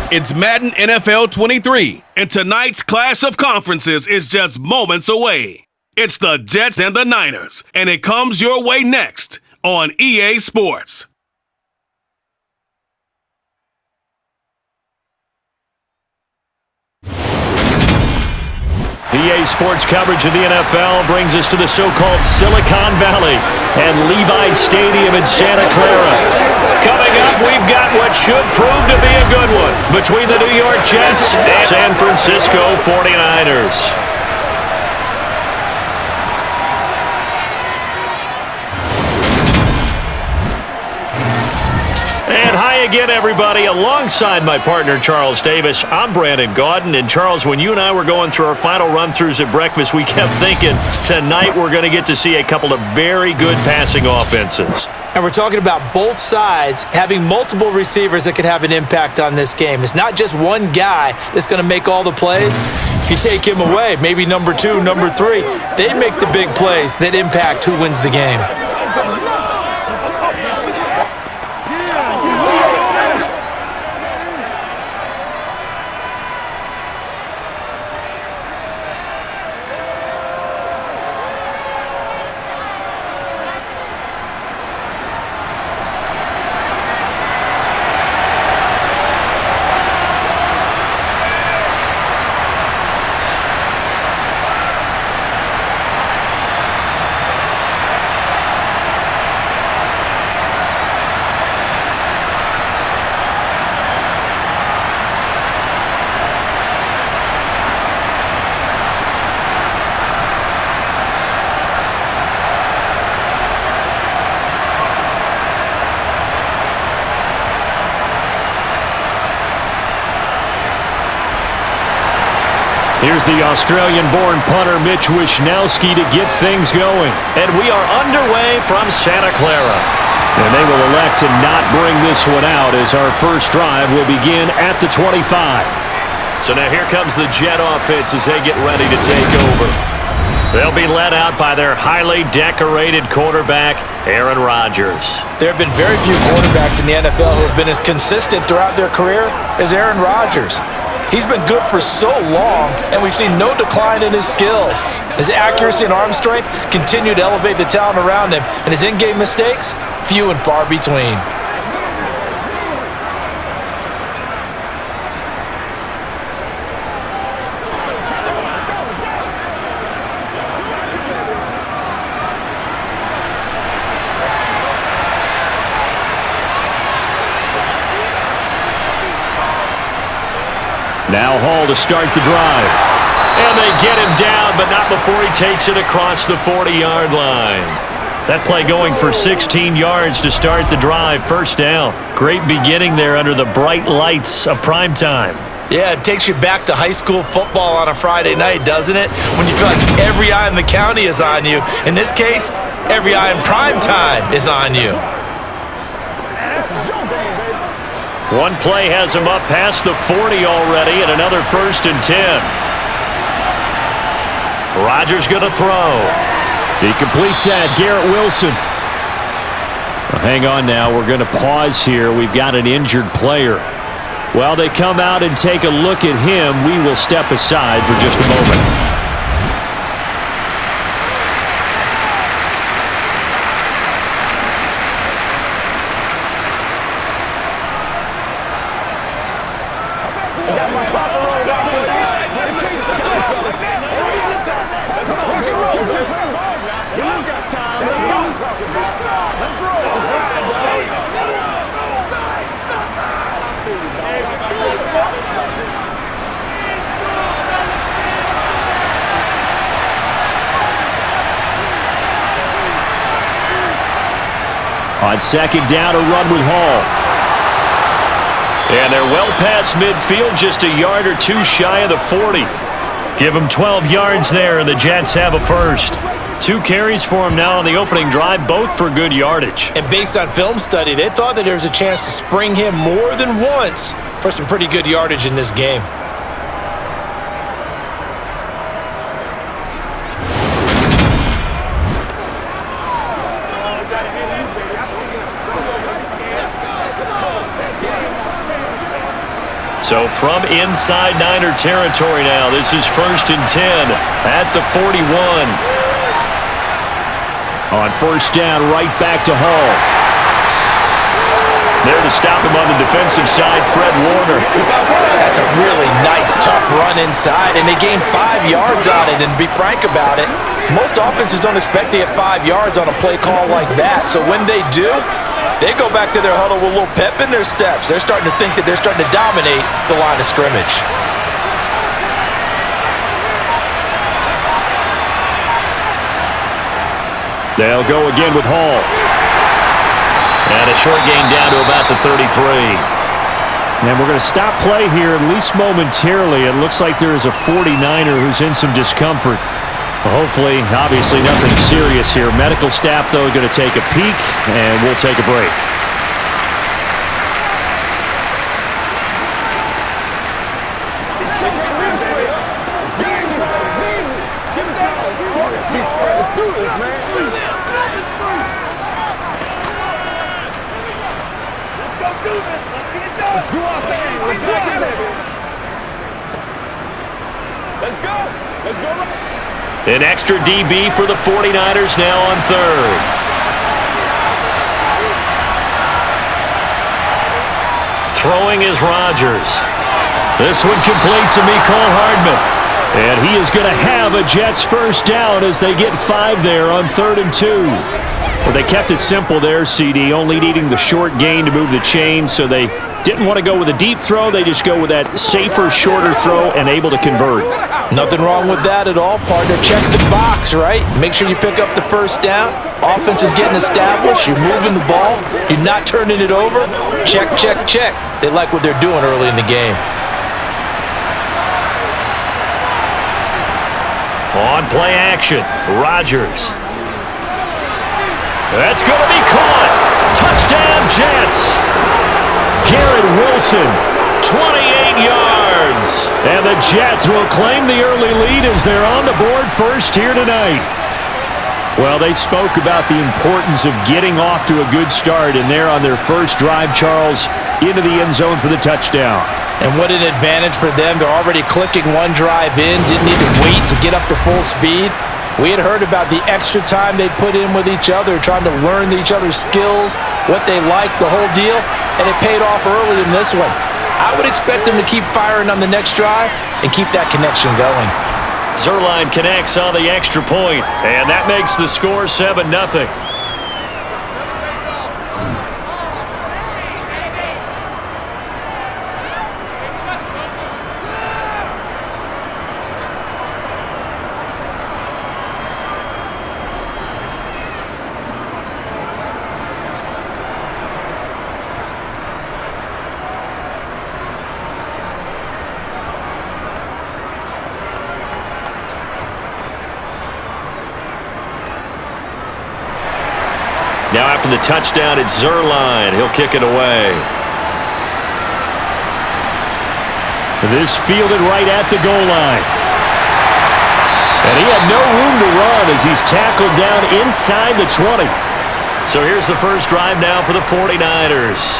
It's Madden NFL 23, and tonight's clash of conferences is just moments away. It's the Jets and the Niners, and it comes your way next on EA Sports. EA Sports coverage of the NFL brings us to the so-called Silicon Valley and Levi Stadium in Santa Clara. Coming up, we've got what should prove to be a good one between the New York Jets and San Francisco 49ers. And hi again, everybody. Alongside my partner, Charles Davis, I'm Brandon Gaudin. And Charles, when you and I were going through our final run-throughs at breakfast, we kept thinking tonight we're going to get to see a couple of very good passing offenses. And we're talking about both sides having multiple receivers that can have an impact on this game. It's not just one guy that's going to make all the plays. If you take him away, maybe number 2, number 3, they make the big plays that impact who wins the game. Here's the Australian-born punter Mitch Wishnowsky to get things going. And we are underway from Santa Clara. And they will elect to not bring this one out as our first drive will begin at the 25. So now here comes the Jet offense as they get ready to take over. They'll be led out by their highly decorated quarterback, Aaron Rodgers. There have been very few quarterbacks in the NFL who have been as consistent throughout their career as Aaron Rodgers. He's been good for so long, and we've seen no decline in his skills. His accuracy and arm strength continue to elevate the talent around him, and his in-game mistakes, few and far between. Now Hall to start the drive. And they get him down, but not before he takes it across the 40-yard line. That play going for 16 yards to start the drive. First down. Great beginning there under the bright lights of primetime. Yeah, it takes you back to high school football on a Friday night, doesn't it? When you feel like every eye in the county is on you. In this case, every eye in primetime is on you. One play has him up past the 40 already, and another 1st and 10. Rodgers going to throw. He completes that. Garrett Wilson. Well, hang on now. We're going to pause here. We've got an injured player. While they come out and take a look at him, we will step aside for just a moment. On second down, a run with Hall. And they're well past midfield, just a yard or two shy of the 40. Give them 12 yards there, and the Jets have a first. 2 carries for him now on the opening drive, both for good yardage. And based on film study, they thought that there was a chance to spring him more than once for some pretty good yardage in this game. So from inside Niner territory now, this is 1st and 10 at the 41. On 1st down, right back to Hall. There to stop him on the defensive side, Fred Warner. That's a really nice, tough run inside, and they gained 5 yards on it. And to be frank about it, most offenses don't expect to get 5 yards on a play call like that. So when they do, they go back to their huddle with a little pep in their steps. They're starting to think that they're starting to dominate the line of scrimmage. They'll go again with Hall. And a short gain down to about the 33. And we're going to stop play here, at least momentarily. It looks like there is a 49er who's in some discomfort. Well, hopefully, obviously nothing serious here. Medical staff, though, going to take a peek, and we'll take a break. An extra DB for the 49ers now on 3rd. Throwing is Rodgers. This one complete to Mecole Hardman. And he is going to have a Jets 1st down as they get 5 there on 3rd and 2. Well, they kept it simple there, CD, only needing the short gain to move the chain, so they didn't want to go with a deep throw. They just go with that safer, shorter throw and able to convert. Nothing wrong with that at all, partner. Check the box, right? Make sure you pick up the 1st down. Offense is getting established. You're moving the ball. You're not turning it over. Check, check, check. They like what they're doing early in the game. On play action, Rodgers. That's going to be caught. Touchdown, Jets. Garrett Wilson, 28 yards. And the Jets will claim the early lead as they're on the board first here tonight. Well, they spoke about the importance of getting off to a good start, and they're on their first drive, Charles, into the end zone for the touchdown. And what an advantage for them. They're already clicking one drive in, didn't need to wait to get up to full speed. We had heard about the extra time they put in with each other, trying to learn each other's skills, what they like, the whole deal, and it paid off early in this one. I would expect them to keep firing on the next drive and keep that connection going. Zuerlein connects on the extra point, and that makes the score 7-0. Now after the touchdown, it's Zuerlein. He'll kick it away. This fielded right at the goal line. And he had no room to run as he's tackled down inside the 20. So here's the first drive now for the 49ers.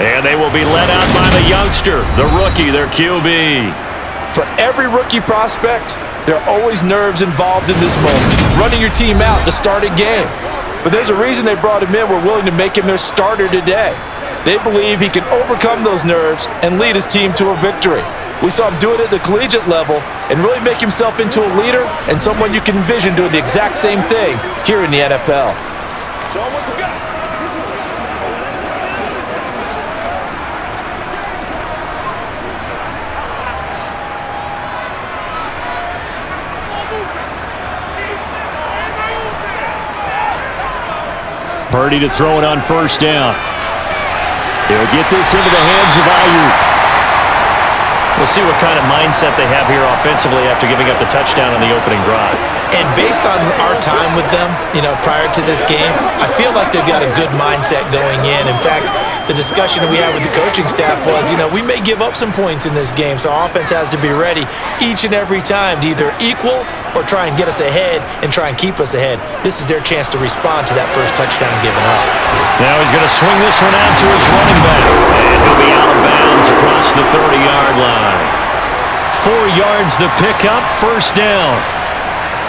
And they will be led out by the youngster, the rookie, their QB. For every rookie prospect, there are always nerves involved in this moment. Running your team out to start a game. But there's a reason they brought him in. We're willing to make him their starter today. They believe he can overcome those nerves and lead his team to a victory. We saw him do it at the collegiate level and really make himself into a leader and someone you can envision doing the exact same thing here in the NFL. Show him what you got. Purdy to throw it on first down. He'll get this into the hands of Ayuk. We'll see what kind of mindset they have here offensively after giving up the touchdown on the opening drive. And based on our time with them, prior to this game, I feel like they've got a good mindset going in. In fact, the discussion that we had with the coaching staff was, we may give up some points in this game, so our offense has to be ready each and every time to either equal or try and get us ahead and try and keep us ahead. This is their chance to respond to that first touchdown given up. Now he's going to swing this one out to his running back, and he'll be out of bounds across the 30-yard line. 4 yards the pickup, first down.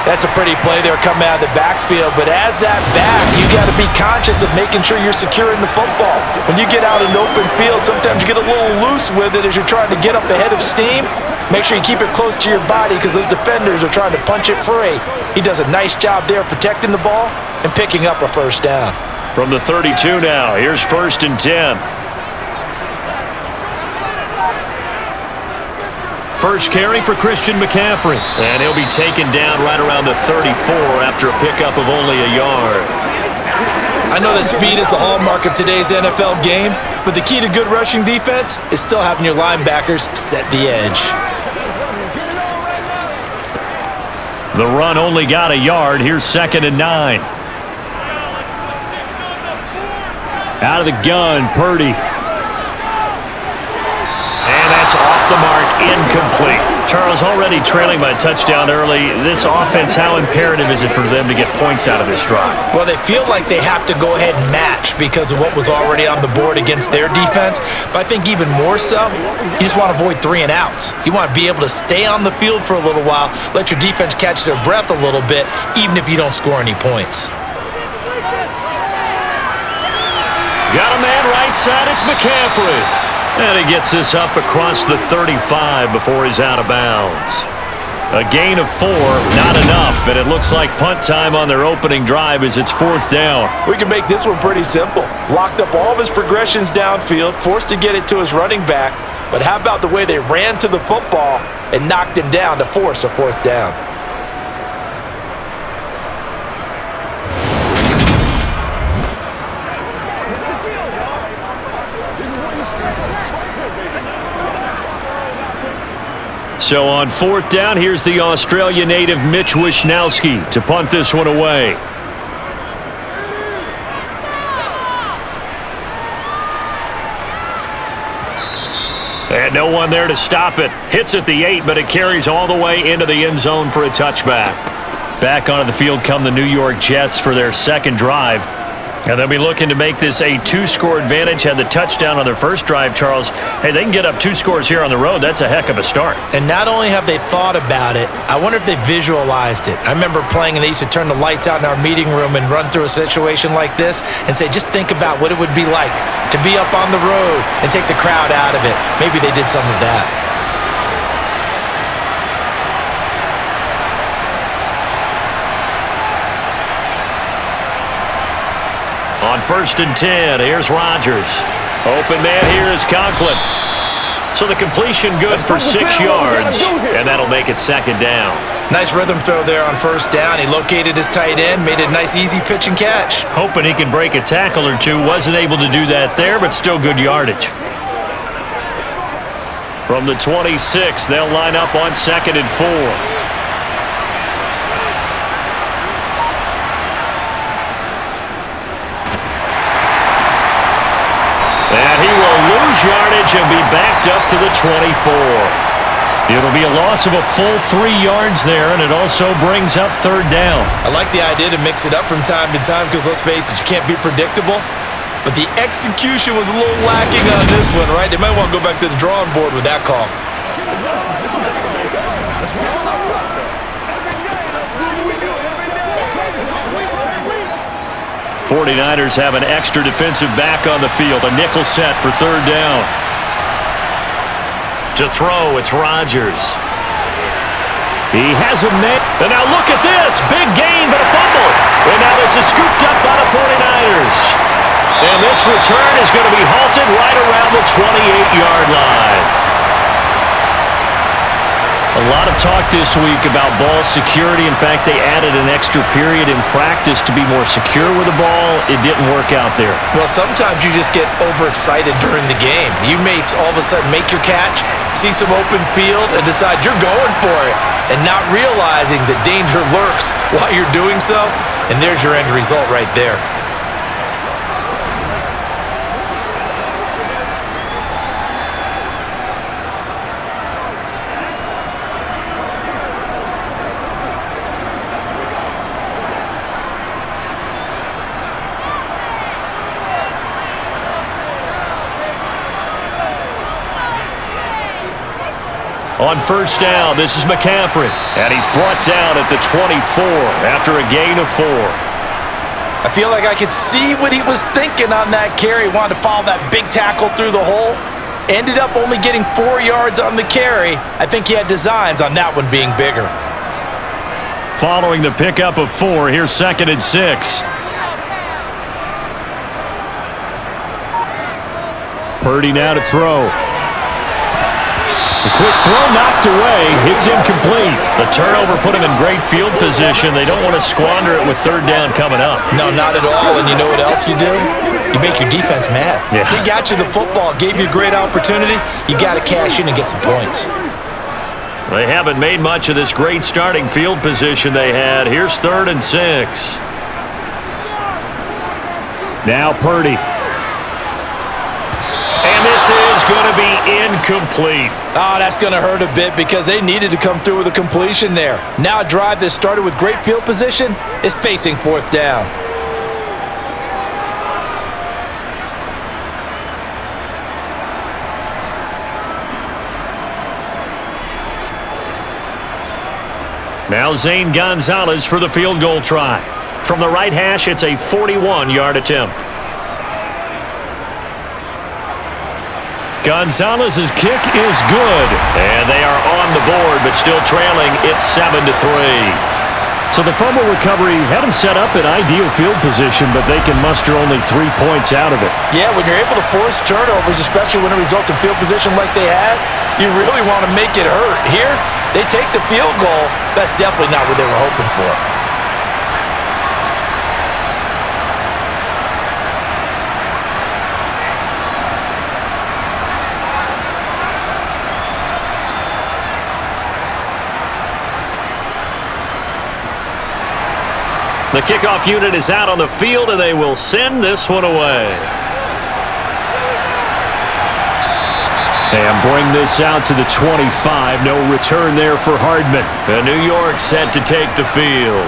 That's a pretty play there coming out of the backfield, but as that back, you got to be conscious of making sure you're securing the football. When you get out in the open field, sometimes you get a little loose with it as you're trying to get up ahead of steam. Make sure you keep it close to your body because those defenders are trying to punch it free. He does a nice job there protecting the ball and picking up a first down. From the 32 now, here's 1st and 10. First carry for Christian McCaffrey. And he'll be taken down right around the 34 after a pickup of only a yard. I know that speed is the hallmark of today's NFL game, but the key to good rushing defense is still having your linebackers set the edge. The run only got a yard. Here's 2nd and 9. Out of the gun, Purdy. And that's off the mark, incomplete. Charles, already trailing by a touchdown early. This offense, how imperative is it for them to get points out of this drive? Well, they feel like they have to go ahead and match because of what was already on the board against their defense. But I think even more so, you just want to avoid 3 and outs. You want to be able to stay on the field for a little while, let your defense catch their breath a little bit, even if you don't score any points. Got a man right side, it's McCaffrey. And he gets this up across the 35 before he's out of bounds. A gain of 4, not enough, and it looks like punt time on their opening drive as it's 4th down. We can make this one pretty simple. Locked up all of his progressions downfield, forced to get it to his running back, but how about the way they ran to the football and knocked him down to force a 4th down? So on 4th down, here's the Australia native Mitch Wishnowsky to punt this one away. And no one there to stop it. Hits at the 8, but it carries all the way into the end zone for a touchback. Back onto the field come the New York Jets for their 2nd drive. And they'll be looking to make this a 2-score advantage. Had the touchdown on their first drive, Charles. Hey, they can get up 2 scores here on the road. That's a heck of a start. And not only have they thought about it, I wonder if they visualized it. I remember playing and they used to turn the lights out in our meeting room and run through a situation like this and say, just think about what it would be like to be up on the road and take the crowd out of it. Maybe they did some of that. On 1st and 10, here's Rodgers. Open man here is Conklin. So the completion good for 6 yards, and that'll make it 2nd down. Nice rhythm throw there on 1st down. He located his tight end, made it a nice easy pitch and catch. Hoping he can break a tackle or two. Wasn't able to do that there, but still good yardage. From the 26, they'll line up on 2nd and 4. And he will lose yardage and be backed up to the 24. It'll be a loss of a full 3 yards there, and it also brings up 3rd down. I like the idea to mix it up from time to time because, let's face it, you can't be predictable. But the execution was a little lacking on this one, right? They might want to go back to the drawing board with that call. 49ers have an extra defensive back on the field. A nickel set for 3rd down. To throw, it's Rodgers. He has a man. And now look at this. Big gain, but a fumble. And now this is scooped up by the 49ers. And this return is going to be halted right around the 28-yard line. A lot of talk this week about ball security. In fact, they added an extra period in practice to be more secure with the ball. It didn't work out there. Well, sometimes you just get overexcited during the game. You may all of a sudden make your catch, see some open field, and decide you're going for it, and not realizing that danger lurks while you're doing so, and there's your end result right there. On first down, this is McCaffrey, and he's brought down at the 24 after a gain of 4. I feel like I could see what he was thinking on that carry. Wanted to follow that big tackle through the hole. Ended up only getting 4 yards on the carry. I think he had designs on that one being bigger. Following the pickup of 4, here's 2nd and 6. Purdy now to throw. The quick throw knocked away. It's incomplete. The turnover put him in great field position. They don't want to squander it with 3rd down coming up. No, not at all. And you know what else you do? You make your defense mad. Yeah. They got you the football, gave you a great opportunity. You got to cash in and get some points. They haven't made much of this great starting field position they had. Here's 3rd and 6. Now Purdy. And this is going to be incomplete. Oh, that's going to hurt a bit because they needed to come through with a completion there. Now a drive that started with great field position is facing 4th down. Now Zane Gonzalez for the field goal try. From the right hash, it's a 41-yard attempt. Gonzalez's kick is good, and they are on the board, but still trailing. It's 7-3. So the fumble recovery had them set up in ideal field position, but they can muster only 3 points out of it. Yeah, when you're able to force turnovers, especially when it results in field position like they had, you really want to make it hurt. Here, they take the field goal. That's definitely not what they were hoping for. The kickoff unit is out on the field, and they will send this one away. And bring this out to the 25. No return there for Hardman. And New York set to take the field.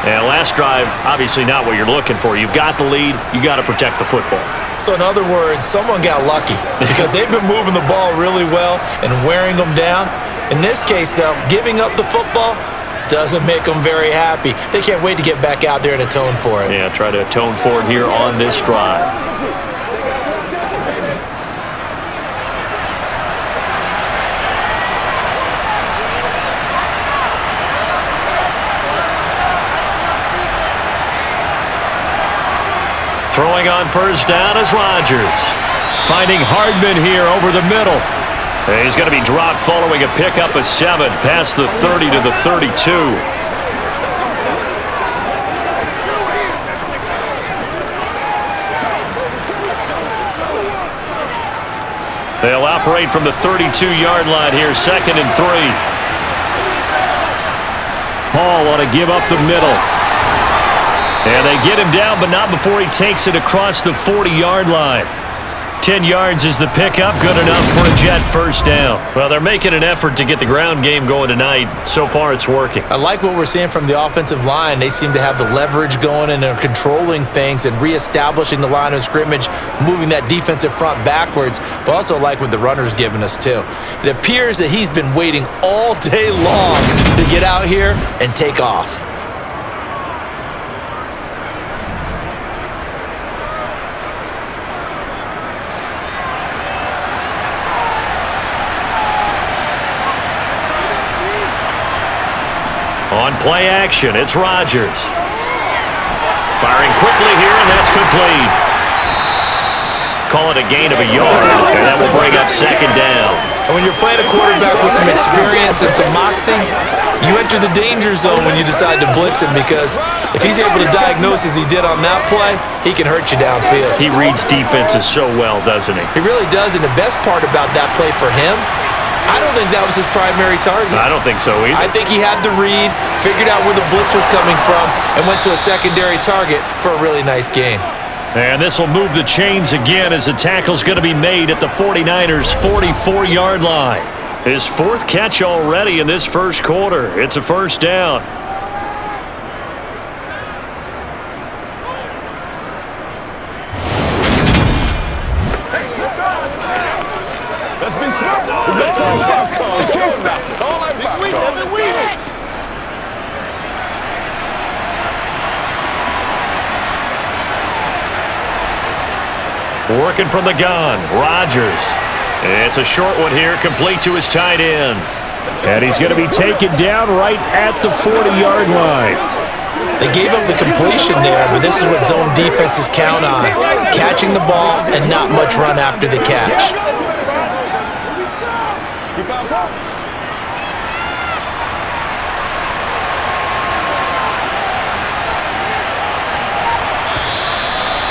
And last drive, obviously not what you're looking for. You've got the lead. You got to protect the football. So in other words, someone got lucky because they've been moving the ball really well and wearing them down. In this case, though, giving up the football doesn't make them very happy. They can't wait to get back out there and atone for it. Yeah, try to atone for it here on this drive. Throwing on first down is Rodgers. Finding Hardman here over the middle. He's going to be dropped following a pickup of 7 past the 30 to the 32. They'll operate from the 32-yard line here, 2nd and 3. Hall want to give up the middle. And they get him down, but not before he takes it across the 40-yard line. 10 yards is the pickup, good enough for a Jet first down. Well, they're making an effort to get the ground game going tonight. So far, it's working. I like what we're seeing from the offensive line. They seem to have the leverage going and are controlling things and reestablishing the line of scrimmage, moving that defensive front backwards, but also like what the runner's giving us, too. It appears that he's been waiting all day long to get out here and take off. On play action, it's Rodgers. Firing quickly here, and that's complete. Call it a gain of a yard, and that will bring up 2nd down. And when you're playing a quarterback with some experience and some moxie, you enter the danger zone when you decide to blitz him, because if he's able to diagnose as he did on that play, he can hurt you downfield. He reads defenses so well, doesn't he? He really does, and the best part about that play for him, I don't think that was his primary target. I don't think so either. I think he had the read, figured out where the blitz was coming from, and went to a secondary target for a really nice gain. And this will move the chains again as the tackle's going to be made at the 49ers' 44-yard line. His fourth catch already in this first quarter. It's a first down. Let's be smart. Let's all Working from the gun, Rodgers. It's a short one here, complete to his tight end. And he's going to be taken down right at the 40-yard line. They gave up the completion there, but this is what zone defenses count on. Catching the ball and not much run after the catch.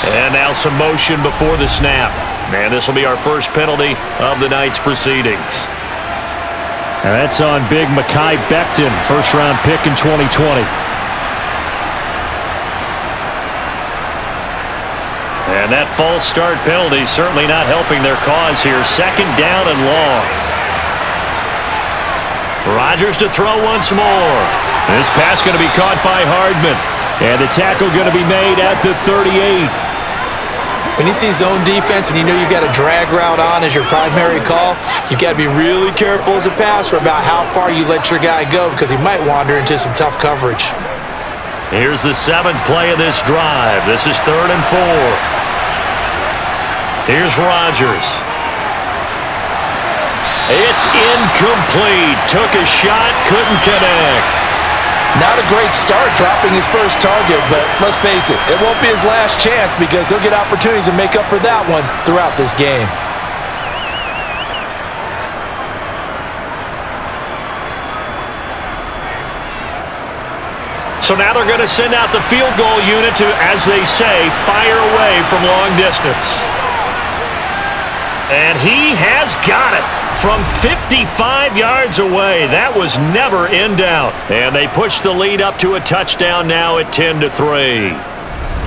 And now some motion before the snap. And this will be our first penalty of the night's proceedings. And that's on big Mekhi Becton, first-round pick in 2020. And that false start penalty certainly not helping their cause here. Second down and long. Rodgers to throw once more. This pass going to be caught by Hardman. And the tackle going to be made at the 38. When you see zone defense and you know you've got a drag route on as your primary call, you've got to be really careful as a passer about how far you let your guy go, because he might wander into some tough coverage. Here's the seventh play of this drive. This is 3rd and 4. Here's Rodgers. It's incomplete. Took a shot, couldn't connect. Not a great start dropping his first target, but let's face it, it won't be his last chance, because he'll get opportunities to make up for that one throughout this game. So now they're going to send out the field goal unit to, as they say, fire away from long distance. And he has got it from 55 yards away. That was never in doubt. And they push the lead up to a touchdown now at 10-3.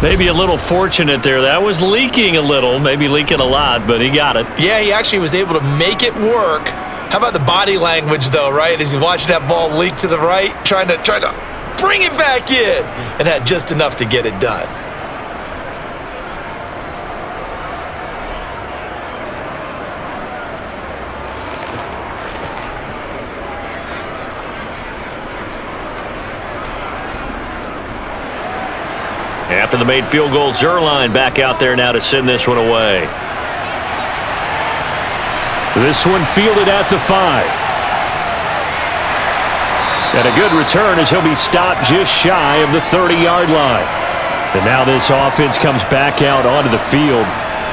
Maybe a little fortunate there. That was leaking a little, maybe leaking a lot, but he got it. Yeah, he actually was able to make it work. How about the body language, though, right? As he's watching that ball leak to the right, trying to bring it back in, and had just enough to get it done. After the made field goal, Zerline back out there now to send this one away. This one fielded at the 5. And a good return as he'll be stopped just shy of the 30-yard line. And now this offense comes back out onto the field.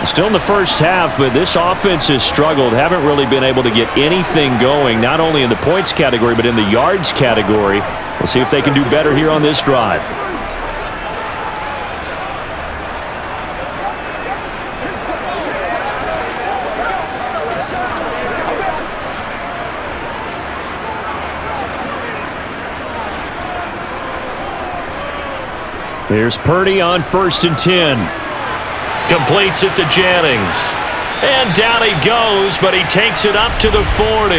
Still in the first half, but this offense has struggled. Haven't really been able to get anything going, not only in the points category, but in the yards category. We'll see if they can do better here on this drive. Here's Purdy on 1st and 10. Completes it to Jennings. And down he goes, but he takes it up to the 40.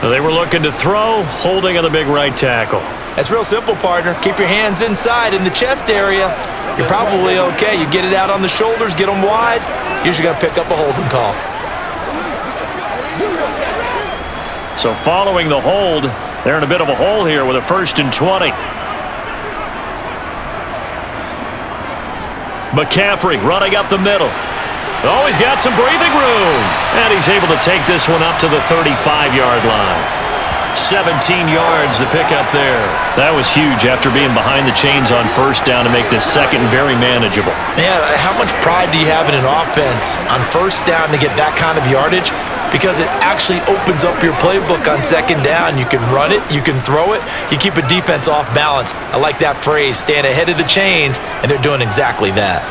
They were looking to throw, holding on the big right tackle. That's real simple, partner. Keep your hands inside in the chest area. You're probably okay. You get it out on the shoulders, get them wide. Usually got to pick up a holding call. So following the hold, they're in a bit of a hole here with a 1st and 20. McCaffrey running up the middle. Oh, he's got some breathing room. And he's able to take this one up to the 35-yard line. 17 yards to pick up there. That was huge after being behind the chains on first down to make this second very manageable. Yeah, how much pride do you have in an offense on first down to get that kind of yardage? Because it actually opens up your playbook on second down. You can run it, you can throw it, you keep a defense off balance. I like that phrase, stand ahead of the chains, and they're doing exactly that.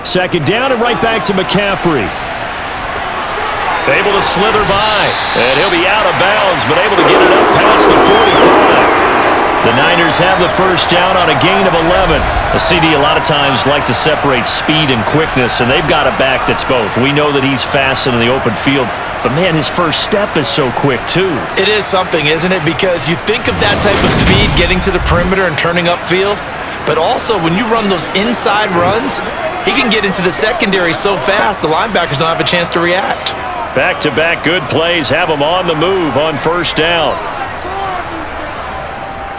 Second down and right back to McCaffrey. Able to slither by, and he'll be out of bounds, but able to get it up past the 45. The Niners have the first down on a gain of 11. A CD a lot of times like to separate speed and quickness, and they've got a back that's both. We know that he's fast in the open field, but man, his first step is so quick too. It is something, isn't it? Because you think of that type of speed getting to the perimeter and turning upfield, but also when you run those inside runs, he can get into the secondary so fast the linebackers don't have a chance to react. Back-to-back good plays have them on the move on first down.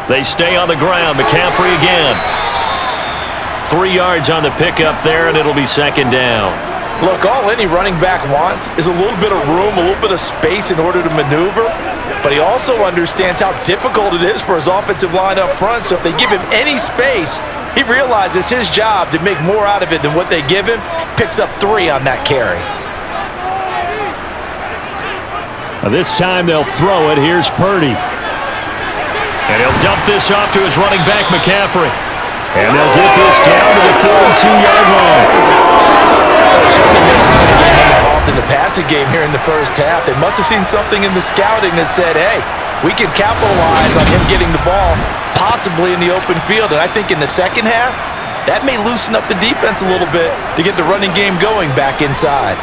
They stay on the ground. McCaffrey again. 3 yards on the pickup there, and it'll be second down. Look, all any running back wants is a little bit of room, a little bit of space in order to maneuver, but he also understands how difficult it is for his offensive line up front, so if they give him any space, he realizes his job to make more out of it than what they give him, picks up 3 on that carry. This time they'll throw it. Here's Purdy. And he'll dump this off to his running back, McCaffrey. And they'll get this down to the 42-yard line. Involved in the passing game here in the first half. They must have seen something in the scouting that said, hey, we can capitalize on him getting the ball, possibly in the open field. And I think in the second half, that may loosen up the defense a little bit to get the running game going back inside.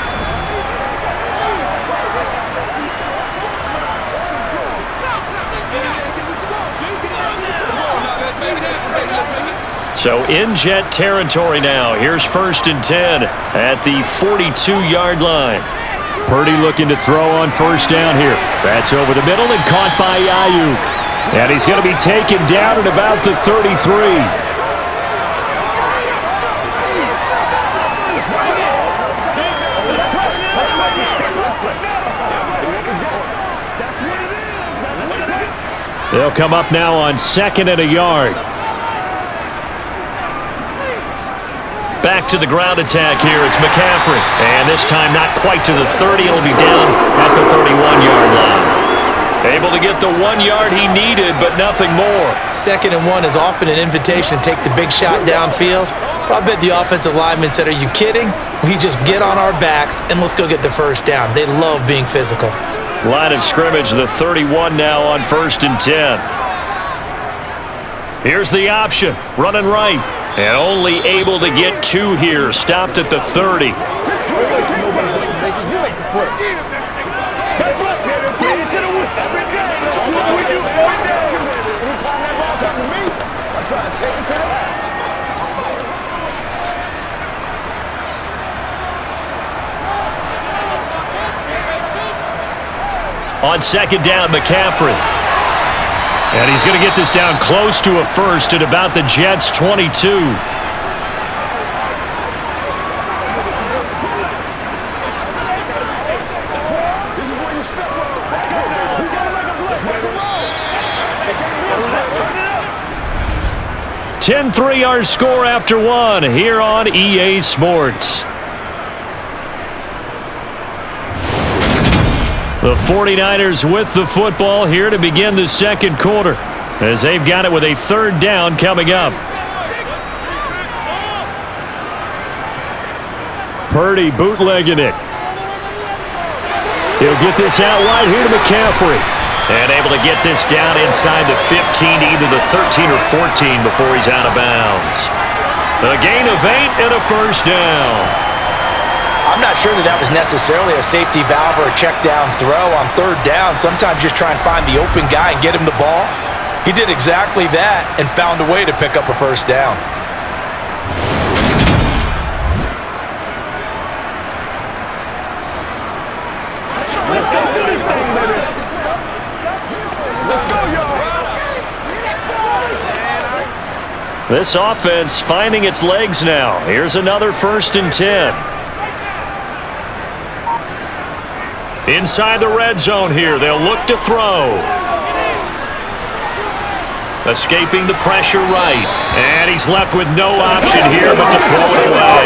So in Jet territory now. Here's 1st and 10 at the 42-yard line. Purdy looking to throw on first down here. That's over the middle and caught by Ayuk. And he's going to be taken down at about the 33. They'll come up now on 2nd and a yard. Back to the ground attack here. It's McCaffrey. And this time not quite to the 30. He'll be down at the 31-yard line. Able to get the 1 yard he needed, but nothing more. 2nd and 1 is often an invitation to take the big shot downfield. I bet the offensive lineman said, are you kidding? We just get on our backs and let's go get the first down. They love being physical. Line of scrimmage, the 31 now on 1st and 10. Here's the option. Running right. And only able to get 2 here. Stopped at the 30. On 2nd down, McCaffrey. And he's going to get this down close to a first at about the Jets' 22. Ten 3-yard score after 1 here on EA Sports. The 49ers with the football here to begin the second quarter as they've got it with a 3rd down coming up. Purdy bootlegging it. He'll get this out wide here to McCaffrey. And able to get this down inside the 15 to either the 13 or 14 before he's out of bounds. A gain of 8 and a first down. I'm not sure that was necessarily a safety valve or a check down throw on 3rd down. Sometimes just try and find the open guy and get him the ball. He did exactly that and found a way to pick up a first down. Let's go do this thing, baby. Let's go, y'all. This offense finding its legs now. Here's another 1st and 10. Inside the red zone here, they'll look to throw. Escaping the pressure right. And he's left with no option here but to throw it away.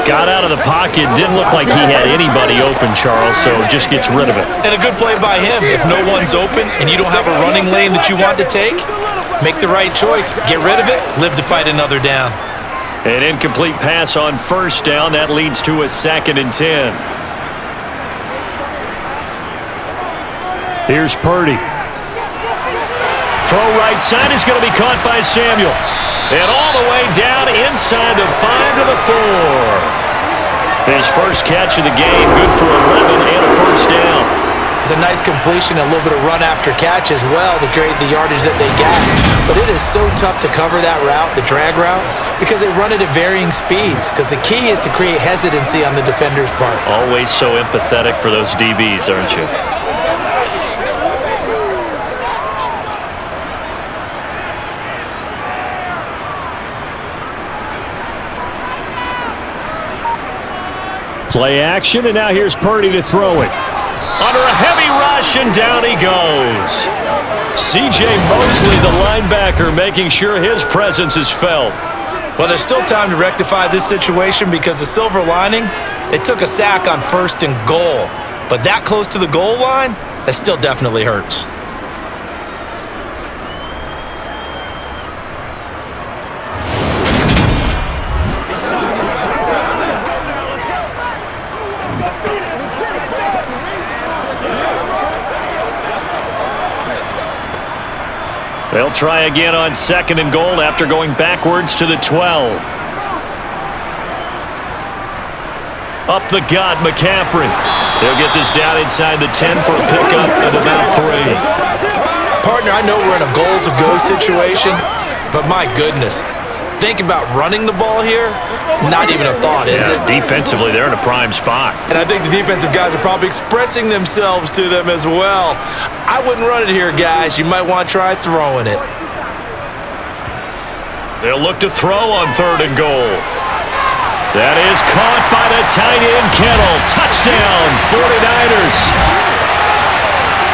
Got out of the pocket. Didn't look like he had anybody open, Charles, so just gets rid of it. And a good play by him. If no one's open and you don't have a running lane that you want to take, make the right choice. Get rid of it. Live to fight another down. An incomplete pass on first down. That leads to a 2nd and 10. Here's Purdy. Throw right side is going to be caught by Samuel. And all the way down inside the 5 to the 4. His first catch of the game, good for 11 and a first down. It's a nice completion, a little bit of run after catch as well to create the yardage that they got. But it is so tough to cover that route, the drag route, because they run it at varying speeds. Because the key is to create hesitancy on the defender's part. Always so empathetic for those DBs, aren't you? Play action, and now here's Purdy to throw it. Under a heavy rush, and down he goes. C.J. Mosley, the linebacker, making sure his presence is felt. Well, there's still time to rectify this situation because the silver lining, they took a sack on 1st and goal. But that close to the goal line, that still definitely hurts. They'll try again on 2nd and goal after going backwards to the 12. Up the gut, McCaffrey. They'll get this down inside the 10 for a pickup of about 3. Partner, I know we're in a goal-to-go situation, but my goodness. Think about running the ball here. Not even a thought, is it? Defensively, they're in a prime spot. And I think the defensive guys are probably expressing themselves to them as well. I wouldn't run it here, guys. You might want to try throwing it. They'll look to throw on 3rd and goal. That is caught by the tight end, Kittle. Touchdown, 49ers.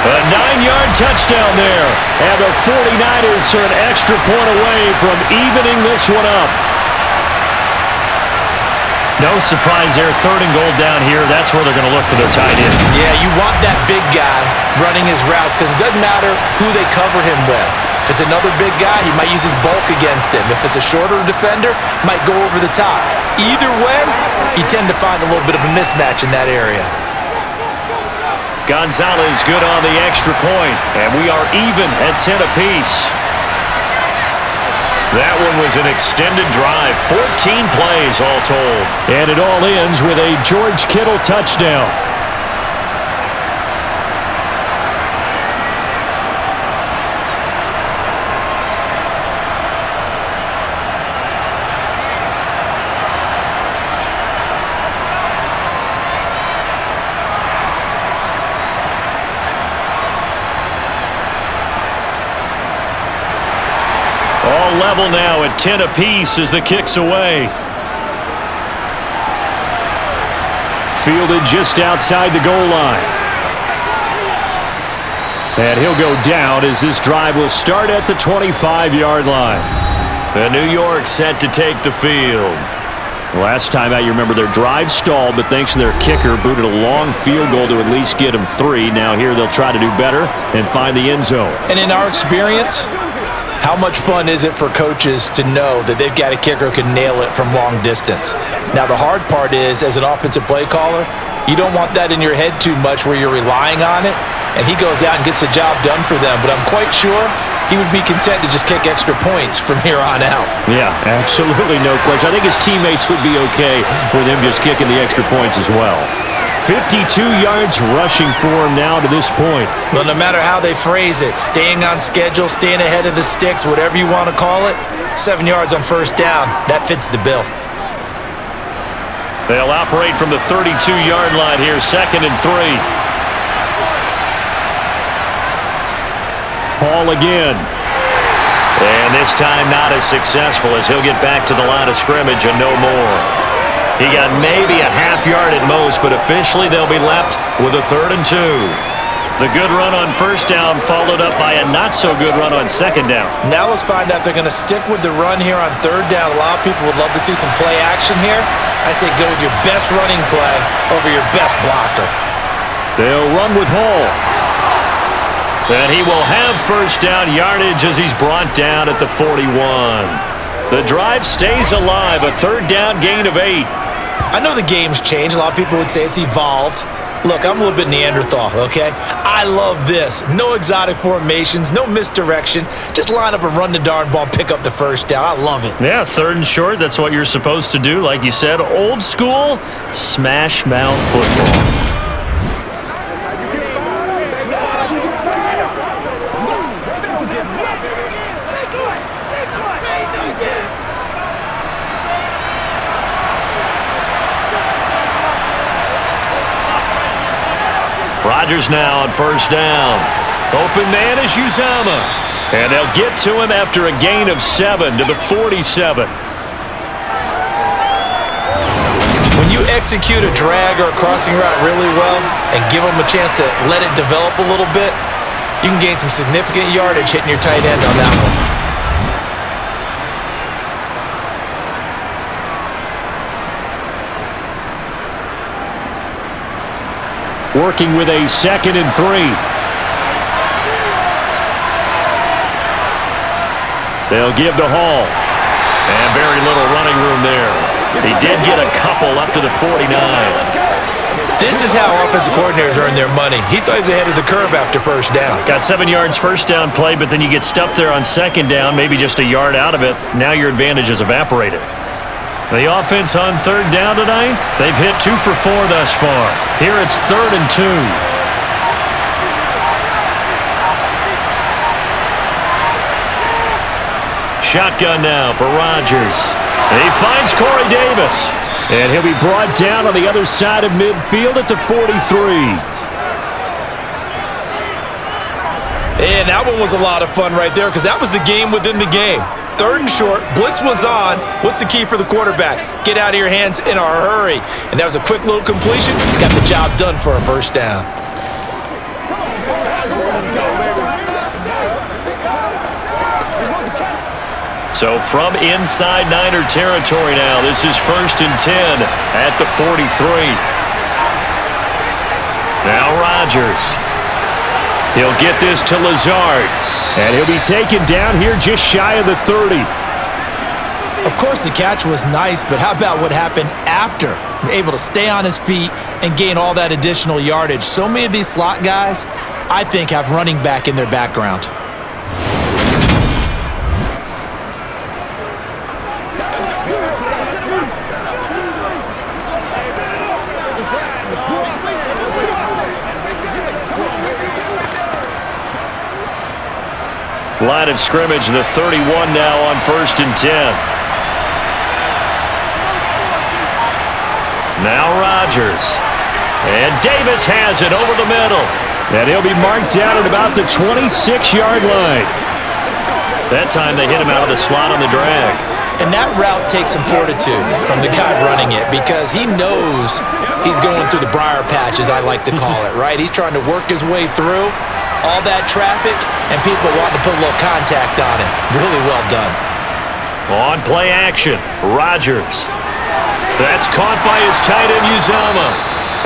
A 9-yard touchdown there. And the 49ers are an extra point away from evening this one up. No surprise there. 3rd and goal down here. That's where they're going to look for their tight end. Yeah, you want that big guy running his routes because it doesn't matter who they cover him with. If it's another big guy, he might use his bulk against him. If it's a shorter defender, might go over the top. Either way, you tend to find a little bit of a mismatch in that area. Gonzalez good on the extra point, and we are even at 10 apiece. That one was an extended drive, 14 plays all told. And it all ends with a George Kittle touchdown. Level now at 10 apiece as the kick's away. Fielded just outside the goal line. And he'll go down as this drive will start at the 25-yard line. And New York set to take the field. Last time out, you remember their drive stalled, but thanks to their kicker, booted a long field goal to at least get them 3. Now here they'll try to do better and find the end zone. And in our experience, how much fun is it for coaches to know that they've got a kicker who can nail it from long distance? Now, the hard part is, as an offensive play caller, you don't want that in your head too much where you're relying on it, and he goes out and gets the job done for them. But I'm quite sure he would be content to just kick extra points from here on out. Yeah, absolutely no question. I think his teammates would be okay with him just kicking the extra points as well. 52 yards rushing for him now to this point. Well, no matter how they phrase it, staying on schedule, staying ahead of the sticks, whatever you want to call it, 7 yards on 1st down, that fits the bill. They'll operate from the 32-yard line here, 2nd and 3. Ball again. And this time not as successful as he'll get back to the line of scrimmage and no more. He got maybe a half yard at most, but officially they'll be left with a 3rd and 2. The good run on first down followed up by a not-so-good run on second down. Now let's find out if they're going to stick with the run here on 3rd down. A lot of people would love to see some play action here. I say go with your best running play over your best blocker. They'll run with Hall. And he will have first down yardage as he's brought down at the 41. The drive stays alive, a 3rd down gain of 8. I know the game's changed. A lot of people would say it's evolved. Look, I'm a little bit Neanderthal, okay? I love this. No exotic formations, no misdirection. Just line up and run the darn ball and pick up the first down. I love it. Yeah, 3rd and short, that's what you're supposed to do. Like you said, old school, smash mouth football. Rodgers now on first down. Open man is Uzama. And they'll get to him after a gain of 7 to the 47. When you execute a drag or a crossing route really well and give them a chance to let it develop a little bit, you can gain some significant yardage hitting your tight end on that one. Working with a 2nd and 3. They'll give to Hall. And very little running room there. He did get a couple up to the 49. This is how offensive coordinators earn their money. He thought he was ahead of the curve after first down. Got 7 yards first down play, but then you get stuffed there on second down, maybe just a yard out of it. Now your advantage is evaporated. The offense on 3rd down tonight, they've hit 2 for 4 thus far. Here it's 3rd and 2. Shotgun now for Rodgers. He finds Corey Davis. And he'll be brought down on the other side of midfield at the 43. And that one was a lot of fun right there because that was the game within the game. 3rd and short, blitz was on. What's the key for the quarterback? Get out of your hands in a hurry. And that was a quick little completion. Got the job done for a first down. So from inside Niner territory now, this is 1st and 10 at the 43. Now Rodgers. He'll get this to Lazard. And he'll be taken down here just shy of the 30. Of course, the catch was nice, but how about what happened after? Able to stay on his feet and gain all that additional yardage. So many of these slot guys, I think, have running back in their background. Line of scrimmage, the 31 now on 1st and 10. Now Rodgers. And Davis has it over the middle. And he'll be marked down at about the 26-yard line. That time they hit him out of the slot on the drag. And that route takes some fortitude from the guy running it because he knows he's going through the briar patch, as I like to call it, right? He's trying to work his way through all that traffic and people wanting to put a little contact on him. Really well done. On play action, Rodgers. That's caught by his tight end, Uzama.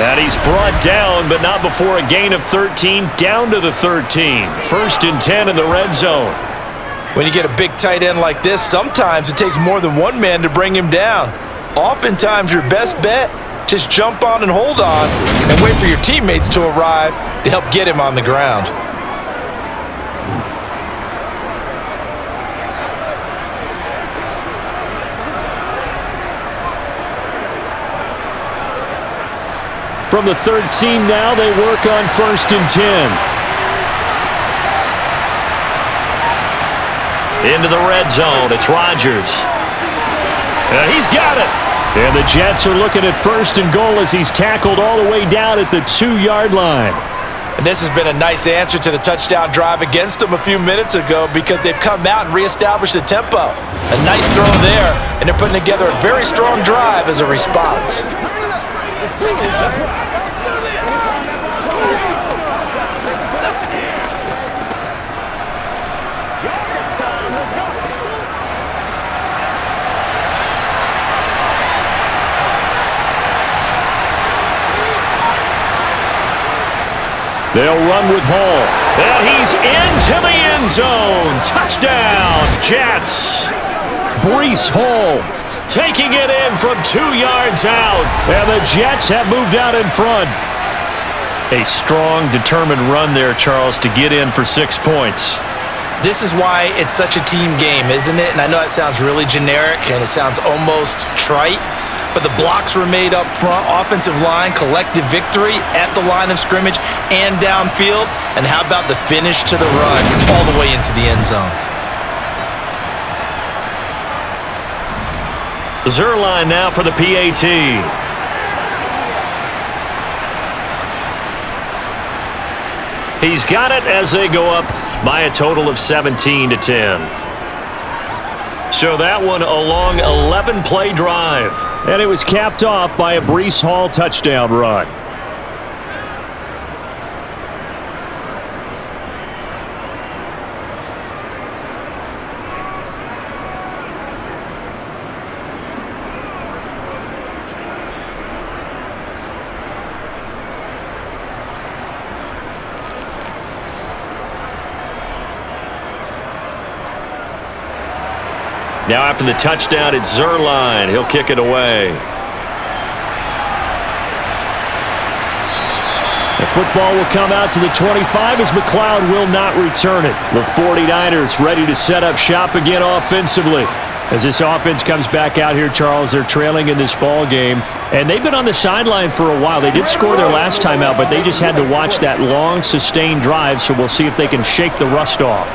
And he's brought down, but not before a gain of 13, down to the 13. 1st and 10 in the red zone. When you get a big tight end like this, sometimes it takes more than one man to bring him down. Oftentimes, your best bet, just jump on and hold on and wait for your teammates to arrive to help get him on the ground. From the 13 now, they work on 1st and 10. Into the red zone, it's Rodgers. He's got it. And the Jets are looking at 1st and goal as he's tackled all the way down at the 2-yard line. And this has been a nice answer to the touchdown drive against them a few minutes ago because they've come out and reestablished the tempo. A nice throw there, and they're putting together a very strong drive as a response. They'll run with Hall. And he's into the end zone. Touchdown, Jets. Breece Hall taking it in from 2 yards out. And the Jets have moved out in front. A strong, determined run there, Charles, to get in for 6 points. This is why it's such a team game, isn't it? And I know it sounds really generic and it sounds almost trite, but the blocks were made up front, offensive line, collective victory at the line of scrimmage and downfield. And how about the finish to the run all the way into the end zone? Zerline now for the PAT. He's got it as they go up by a total of 17-10. So that one a long 11-play drive. And it was capped off by a Breece Hall touchdown run. Now after the touchdown, it's Zerline. He'll kick it away. The football will come out to the 25 as McLeod will not return it. The 49ers ready to set up shop again offensively. As this offense comes back out here, Charles, they're trailing in this ball game. And they've been on the sideline for a while. They did score their last time out, but they just had to watch that long, sustained drive, so we'll see if they can shake the rust off.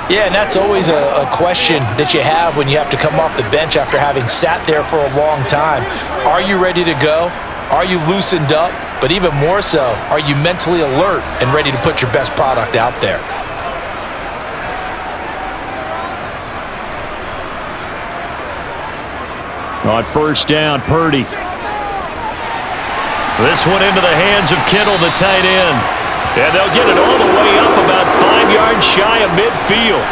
Yeah, and that's always a question that you have when you have to come off the bench after having sat there for a long time. Are you ready to go? Are you loosened up? But even more so, are you mentally alert and ready to put your best product out there? On first down, Purdy. This one into the hands of Kittle, the tight end. And they'll get it all the way up about 5 yards shy of midfield.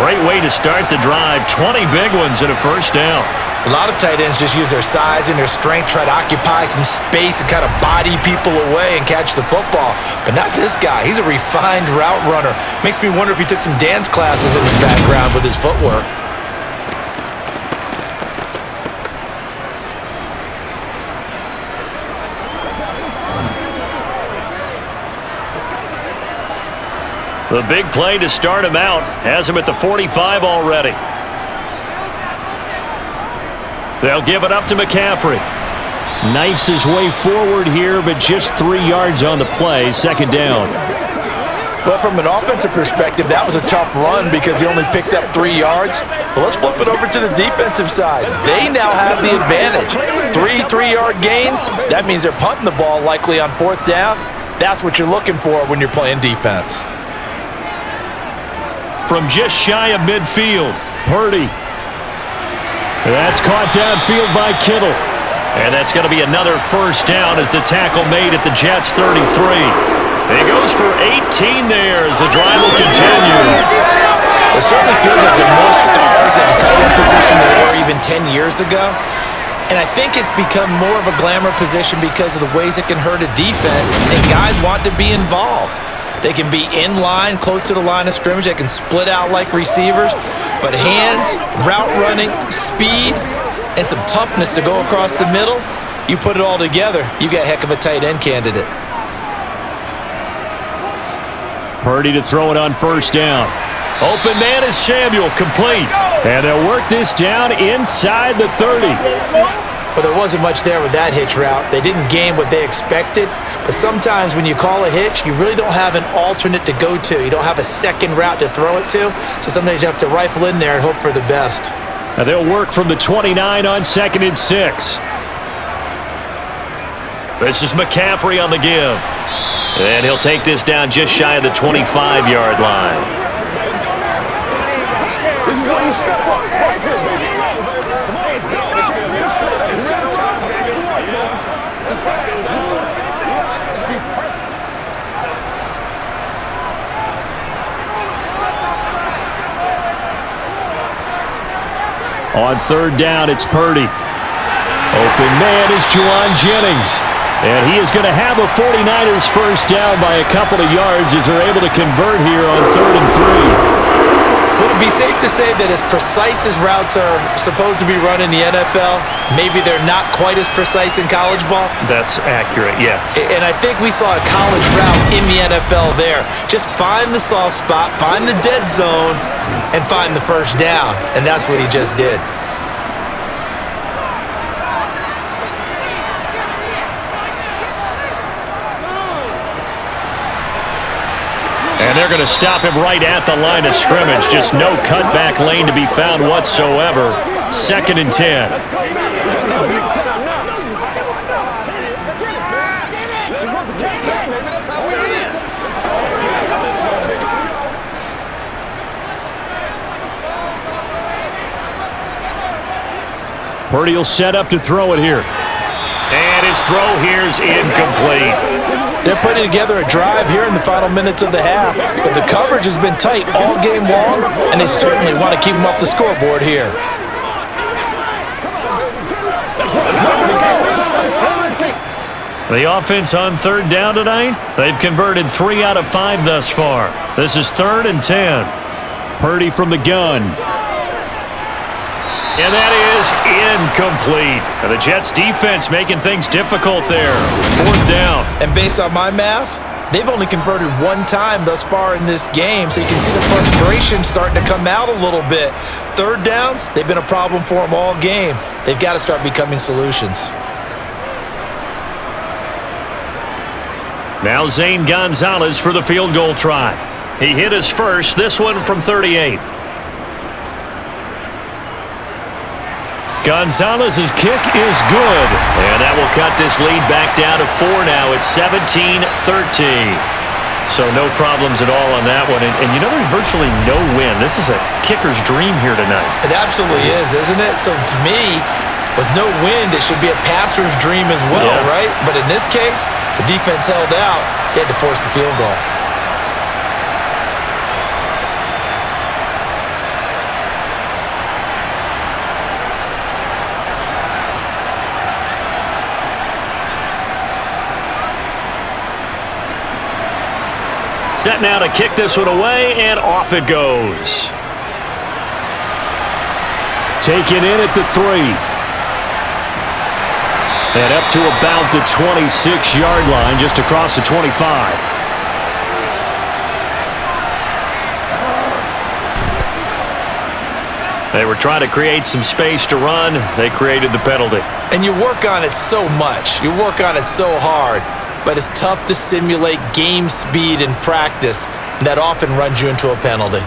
Great way to start the drive. 20 big ones and a first down. A lot of tight ends just use their size and their strength, try to occupy some space and kind of body people away and catch the football. But not this guy. He's a refined route runner. Makes me wonder if he took some dance classes in his background with his footwork. The big play to start him out has him at the 45 already. They'll give it up to McCaffrey. Knifes his way forward here, but just 3 yards on the play. Second down. Well, from an offensive perspective, that was a tough run because he only picked up 3 yards. But let's flip it over to the defensive side. They now have the advantage. 3 3-yard gains. That means they're punting the ball likely on fourth down. That's what you're looking for when you're playing defense. From just shy of midfield, Purdy. That's caught downfield by Kittle. And that's going to be another first down as the tackle made at the Jets' 33. He goes for 18 there as the drive will continue. It certainly feels like there are more stars at the tight end position than there were even 10 years ago. And I think it's become more of a glamour position because of the ways it can hurt a defense, and guys want to be involved. They can be in line, close to the line of scrimmage. They can split out like receivers. But hands, route running, speed, and some toughness to go across the middle, you put it all together, you got a heck of a tight end candidate. Purdy to throw it on first down. Open man is Samuel, complete. And they'll work this down inside the 30. But there wasn't much there with that hitch route. They didn't gain what they expected. But sometimes when you call a hitch, you really don't have an alternate to go to. You don't have a second route to throw it to. So sometimes you have to rifle in there and hope for the best. Now they'll work from the 29 on 2nd and 6. This is McCaffrey on the give. And he'll take this down just shy of the 25-yard line. This is where you step up. Right here, baby. Come on, let's go. It's showtime, baby. That's right. Let's be perfect. On third down, it's Purdy. Open man is Juwan Jennings. And he is going to have a 49ers first down by a couple of yards as they're able to convert here on 3rd and 3. Would it be safe to say that as precise as routes are supposed to be run in the NFL, maybe they're not quite as precise in college ball? That's accurate, yeah. And I think we saw a college route in the NFL there. Just find the soft spot, find the dead zone, and find the first down. And that's what he just did. And they're going to stop him right at the line of scrimmage. Just no cutback lane to be found whatsoever. 2nd and 10. Let's go now. Let's go big time now. Let's go to kick back, baby. That's how we win. Purdy will set up to throw it here. And his throw here is incomplete. They're putting together a drive here in the final minutes of the half, but the coverage has been tight all game long, and they certainly want to keep them off the scoreboard here. The offense on 3rd down tonight, they've converted 3 out of 5 thus far. This is 3rd and 10. Purdy from the gun. And that is incomplete. And the Jets defense making things difficult there. 4th down. And based on my math, they've only converted 1 time thus far in this game, so you can see the frustration starting to come out a little bit. 3rd downs, they've been a problem for them all game. They've got to start becoming solutions. Now Zane Gonzalez for the field goal try. He hit his first, this one from 38. Gonzalez's kick is good. And that will cut this lead back down to 4 now. It's 17-13. So no problems at all on that one. And you know there's virtually no win. This is a kicker's dream here tonight. It absolutely is, isn't it? So to me, with no wind, it should be a passer's dream as well, right? But in this case, the defense held out. He had to force the field goal. Set now to kick this one away, and off it goes. Taken in at the 3. And up to about the 26-yard line, just across the 25. They were trying to create some space to run. They created the penalty. And you work on it so much. You work on it so hard. But it's tough to simulate game speed in practice. That often runs you into a penalty.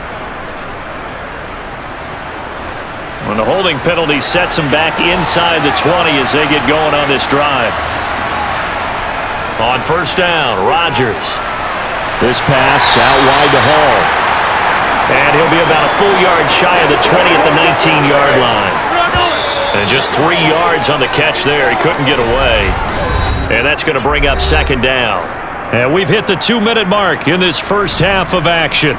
When the holding penalty sets them back inside the 20 as they get going on this drive. On 1st down, Rodgers. This pass out wide to Hall. And he'll be about a full yard shy of the 20 at the 19-yard line. And just 3 yards on the catch there. He couldn't get away. And that's going to bring up 2nd down. And we've hit the 2-minute mark in this first half of action.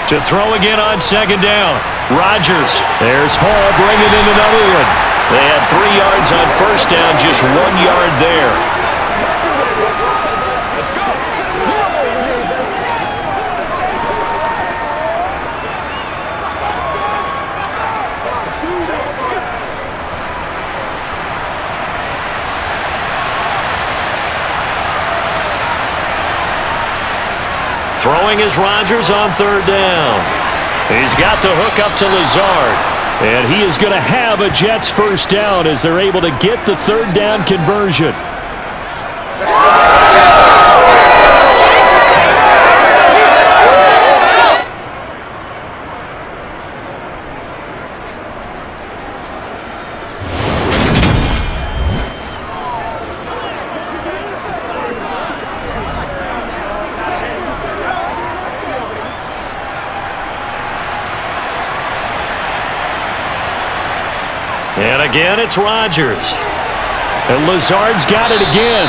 To throw again on 2nd down. Rodgers. There's Hall bringing in another one. They had 3 yards on 1st down, just 1 yard there. Throwing is Rodgers on 3rd down. He's got the hook up to Lazard. And he is going to have a Jets first down as they're able to get the 3rd down conversion. And again, it's Rodgers. And Lazard's got it again.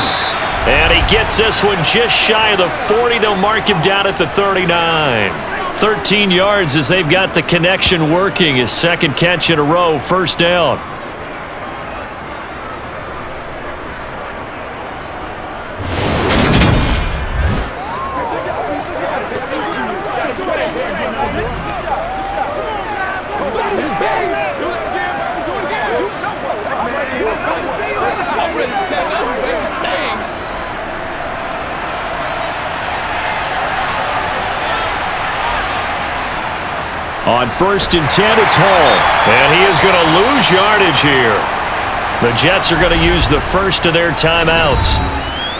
And he gets this one just shy of the 40. They'll mark him down at the 39. 13 yards as they've got the connection working. His second catch in a row, first down. On 1st and 10, it's Hall. And he is going to lose yardage here. The Jets are going to use the first of their timeouts,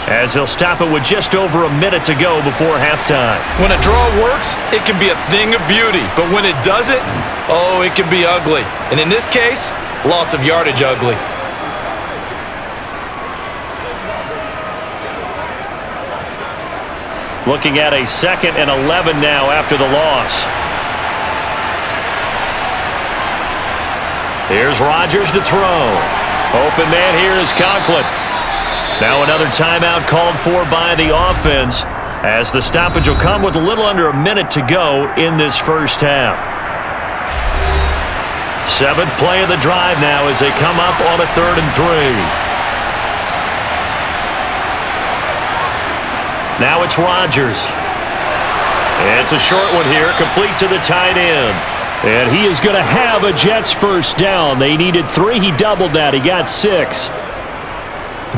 as they'll stop it with just over a minute to go before halftime. When a draw works, it can be a thing of beauty. But when it doesn't, oh, it can be ugly. And in this case, loss of yardage ugly. Looking at a 2nd and 11 now after the loss. Here's Rodgers to throw. Open man here is Conklin. Now another timeout called for by the offense, as the stoppage will come with a little under a minute to go in this first half. 7th play of the drive now as they come up on a 3rd and 3. Now it's Rodgers. It's a short one here, complete to the tight end. And he is going to have a Jets first down. They needed 3. He doubled that. He got 6.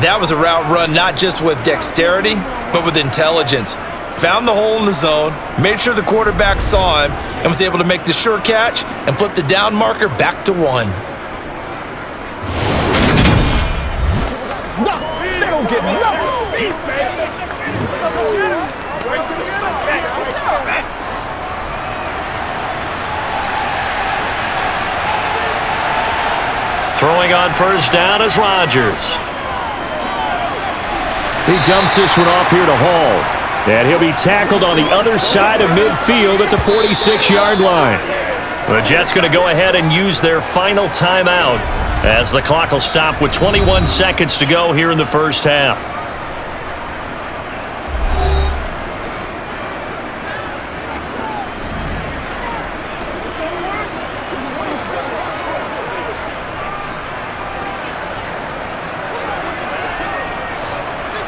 That was a route run not just with dexterity, but with intelligence. Found the hole in the zone, made sure the quarterback saw him, and was able to make the sure catch and flip the down marker back to 1. No, they don't get nothing. Throwing on first down is Rodgers. He dumps this one off here to Hall. And he'll be tackled on the other side of midfield at the 46-yard line. The Jets going to go ahead and use their final timeout, as the clock will stop with 21 seconds to go here in the first half.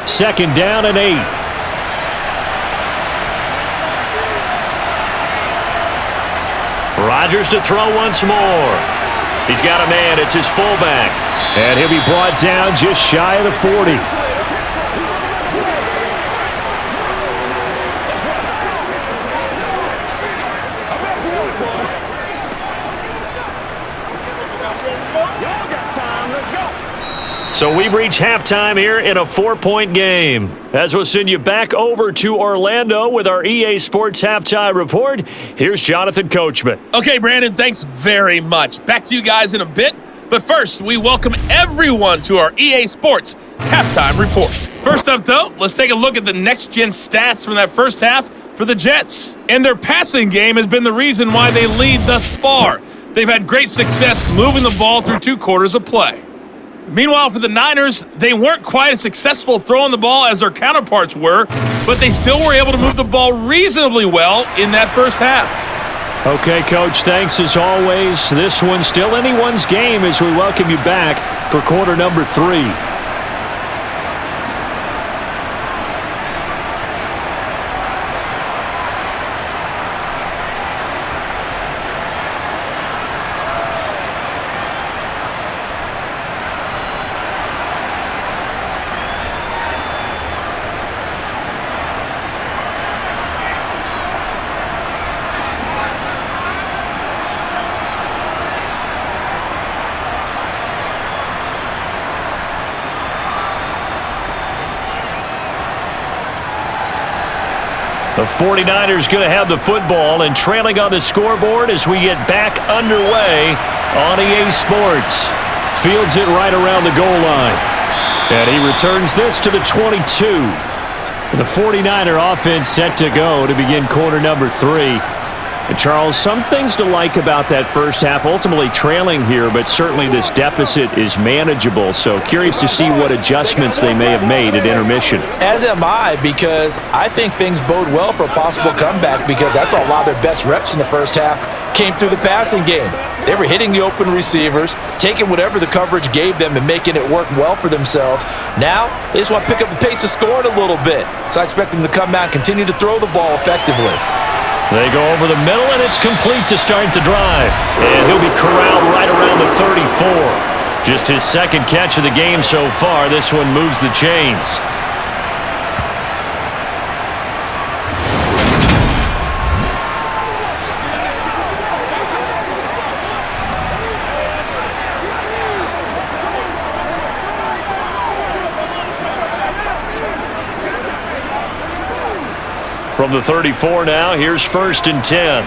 Second down and 8. Rodgers to throw once more. He's got a man. It's his fullback. And he'll be brought down just shy of the 40. So we've reached halftime here in a 4-point game. As we'll send you back over to Orlando with our EA Sports Halftime Report, here's Jonathan Coachman. Okay, Brandon, thanks very much. Back to you guys in a bit. But first, we welcome everyone to our EA Sports Halftime Report. First up, though, let's take a look at the next-gen stats from that first half for the Jets. And their passing game has been the reason why they lead thus far. They've had great success moving the ball through 2 quarters of play. Meanwhile, for the Niners, they weren't quite as successful throwing the ball as their counterparts were, but they still were able to move the ball reasonably well in that first half. Okay, Coach, thanks as always. This one's still anyone's game as we welcome you back for quarter number 3. The 49ers going to have the football and trailing on the scoreboard as we get back underway on EA Sports. Fields it right around the goal line. And he returns this to the 22. The 49er offense set to go to begin quarter number 3. And Charles, some things to like about that first half. Ultimately trailing here, but certainly this deficit is manageable. So curious to see what adjustments they may have made at intermission. As am I, because I think things bode well for a possible comeback, because I thought a lot of their best reps in the first half came through the passing game. They were hitting the open receivers, taking whatever the coverage gave them and making it work well for themselves. Now, they just want to pick up the pace of scoring a little bit. So I expect them to come out and continue to throw the ball effectively. They go over the middle, and it's complete to start the drive. And he'll be corralled right around the 34. Just his second catch of the game so far. This one moves the chains. From the 34 now, here's 1st and 10.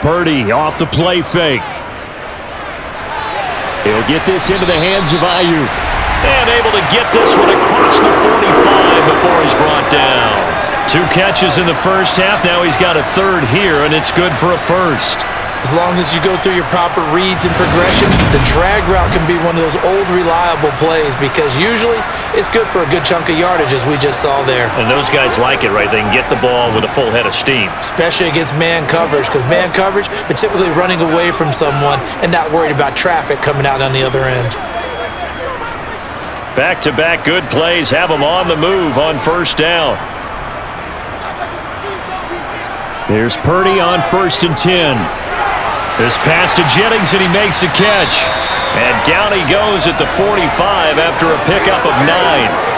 Purdy off the play fake. He'll get this into the hands of Ayuk. And able to get this one across the 45 before he's brought down. 2 catches in the first half. Now he's got a third here, and it's good for a first. As long as you go through your proper reads and progressions, the drag route can be one of those old reliable plays, because usually it's good for a good chunk of yardage, as we just saw there. And those guys like it, right? They can get the ball with a full head of steam. Especially against man coverage, because man coverage, they're typically running away from someone and not worried about traffic coming out on the other end. Back-to-back good plays have them on the move on first down. There's Purdy on 1st and 10. This pass to Jennings, and he makes the catch. And down he goes at the 45 after a pickup of 9.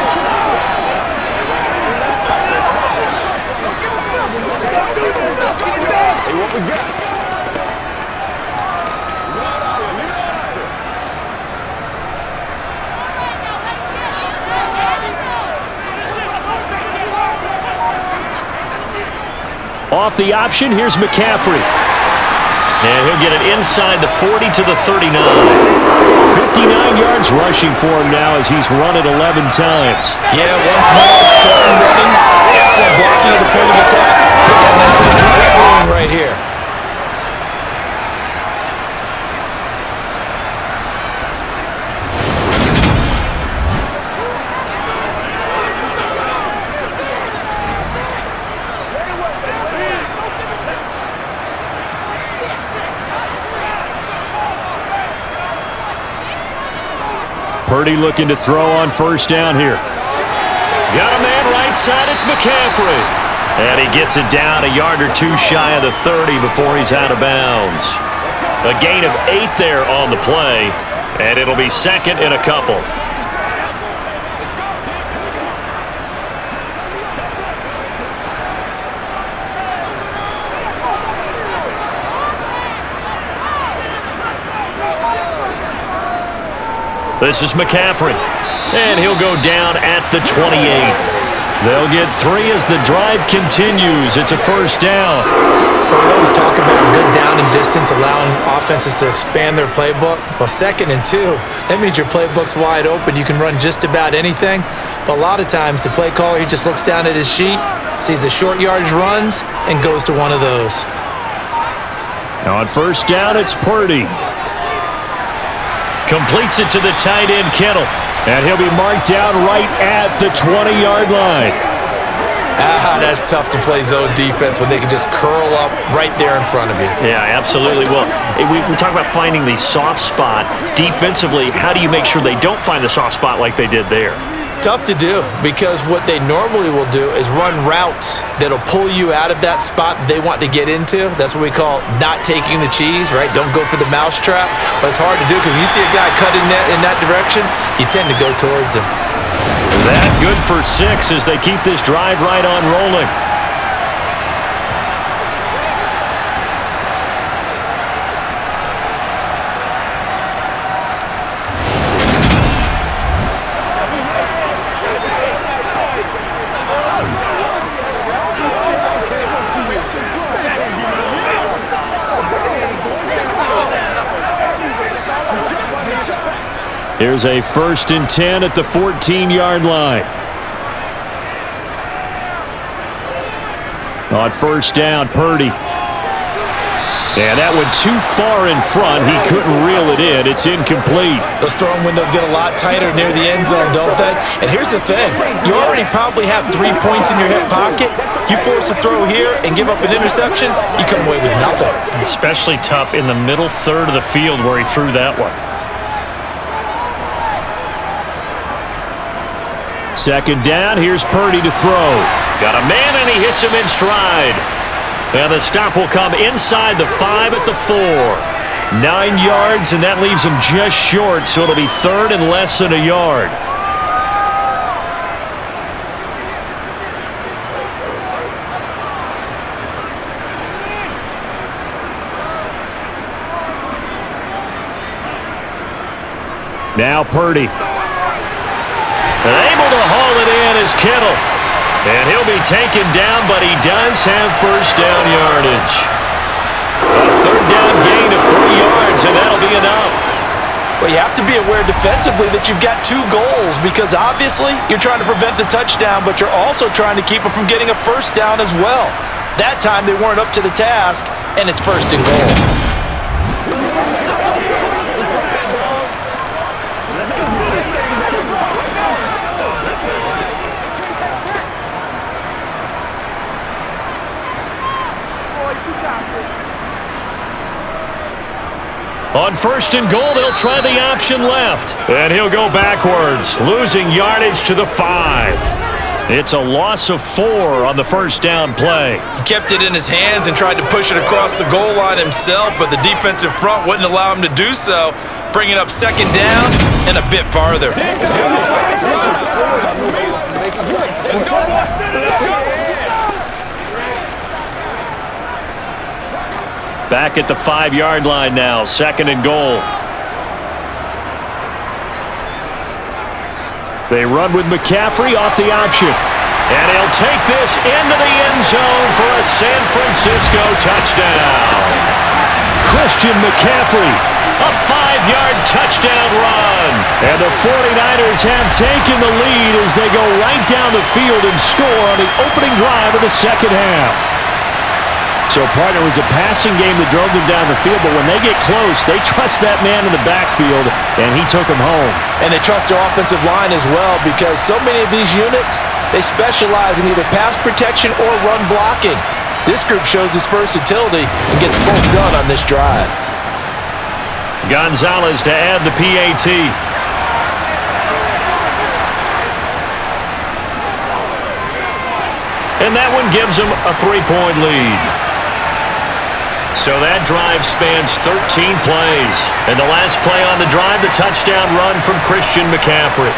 Off the option, here's McCaffrey. And he'll get it inside the 40 to the 39. 59 yards rushing for him now as he's run it 11 times. Yeah, once more, starting running. Excellent blocking at the point of attack. Look at this little drive going right here. Purdy looking to throw on first down here. Got a man right side, it's McCaffrey. And he gets it down a yard or 2 shy of the 30 before he's out of bounds. A gain of 8 there on the play, and it'll be 2nd and a couple. This is McCaffrey, and he'll go down at the 28. They'll get 3 as the drive continues. It's a first down. Well, we always talk about good down and distance, allowing offenses to expand their playbook. Well, 2nd and 2, that means your playbook's wide open. You can run just about anything. But a lot of times, the play caller, he just looks down at his sheet, sees the short yardage runs, and goes to one of those. Now on first down, it's Purdy. Completes it to the tight end, Kittle. And he'll be marked down right at the 20-yard line. That's tough to play zone defense when they can just curl up right there in front of you. Yeah, absolutely. Well, we talk about finding the soft spot. Defensively, how do you make sure they don't find the soft spot like they did there? Tough to do, because what they normally will do is run routes that'll pull you out of that spot that they want to get into. That's what we call not taking the cheese, right? Don't go for the mousetrap. But it's hard to do, because when you see a guy cutting in that direction, you tend to go towards him. That good for 6 as they keep this drive right on rolling. Here's a 1st and 10 at the 14-yard line. On first down, Purdy. And that went too far in front. He couldn't reel it in. It's incomplete. Those throwing windows get a lot tighter near the end zone, don't they? And here's the thing. You already probably have 3 points in your hip pocket. You force a throw here and give up an interception, you come away with nothing. Especially tough in the middle third of the field where he threw that one. Second down, here's Purdy to throw. Got a man and he hits him in stride. And the stop will come inside the 5 at the 4. 9 yards, and that leaves him just short, so it'll be third and less than a yard. Now Purdy. Able to haul it in is Kittle. And he'll be taken down, but he does have first down yardage. A third down gain of 3 yards, and that'll be enough. Well, you have to be aware defensively that you've got 2 goals because obviously you're trying to prevent the touchdown, but you're also trying to keep it from getting a first down as well. That time they weren't up to the task, and it's first and goal. On first and goal, they'll try the option left. And he'll go backwards, losing yardage to the 5. It's a loss of 4 on the first down play. He kept it in his hands and tried to push it across the goal line himself, but the defensive front wouldn't allow him to do so, bringing up second down and a bit farther. Back at the 5-yard line now, second and goal. They run with McCaffrey off the option. And he'll take this into the end zone for a San Francisco touchdown. Christian McCaffrey, a 5-yard touchdown run. And the 49ers have taken the lead as they go right down the field and score on the opening drive of the second half. So, partner, it was a passing game that drove them down the field, but when they get close, they trust that man in the backfield, and he took them home. And they trust their offensive line as well because so many of these units, they specialize in either pass protection or run blocking. This group shows its versatility and gets both done on this drive. Gonzalez to add the PAT. And that one gives them a 3-point lead. So that drive spans 13 plays. And the last play on the drive, the touchdown run from Christian McCaffrey.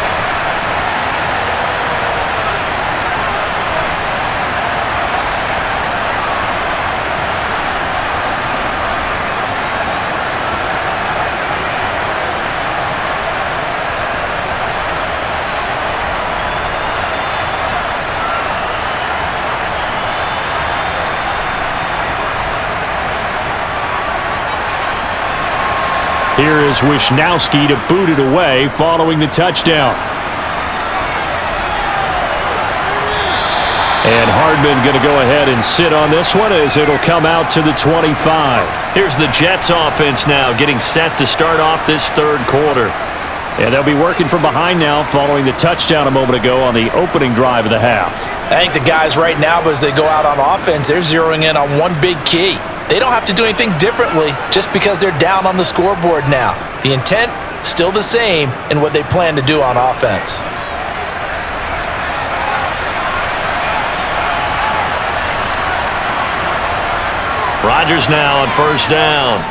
Here is Wisnowski to boot it away following the touchdown. And Hardman going to go ahead and sit on this one as it'll come out to the 25. Here's the Jets offense now getting set to start off this third quarter. And they'll be working from behind now following the touchdown a moment ago on the opening drive of the half. I think the guys right now, as they go out on offense, they're zeroing in on one big key. They don't have to do anything differently just because they're down on the scoreboard now. The intent, still the same in what they plan to do on offense. Rodgers now on first down.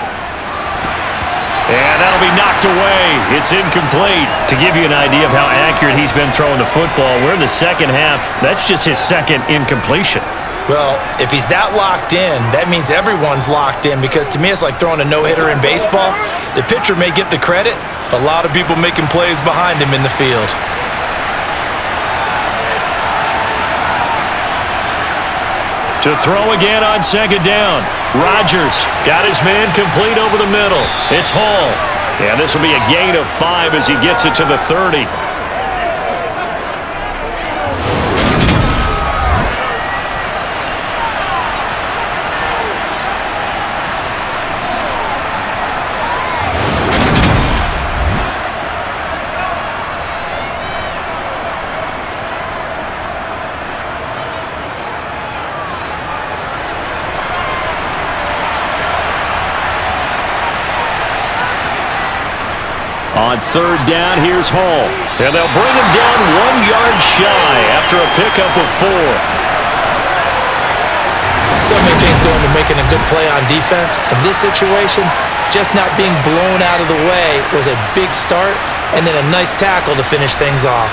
And that'll be knocked away. It's incomplete. To give you an idea of how accurate he's been throwing the football, we're in the second half. That's just his second incompletion. Well, if he's that locked in, that means everyone's locked in because to me it's like throwing a no-hitter in baseball. The pitcher may get the credit, but a lot of people making plays behind him in the field. To throw again on second down. Rodgers got his man complete over the middle. It's Hall. And this will be a gain of 5 as he gets it to the 30. On third down, here's Hall. And they'll bring him down 1 yard shy after a pickup of 4. So many things go into making a good play on defense. In this situation, just not being blown out of the way was a big start, and then a nice tackle to finish things off.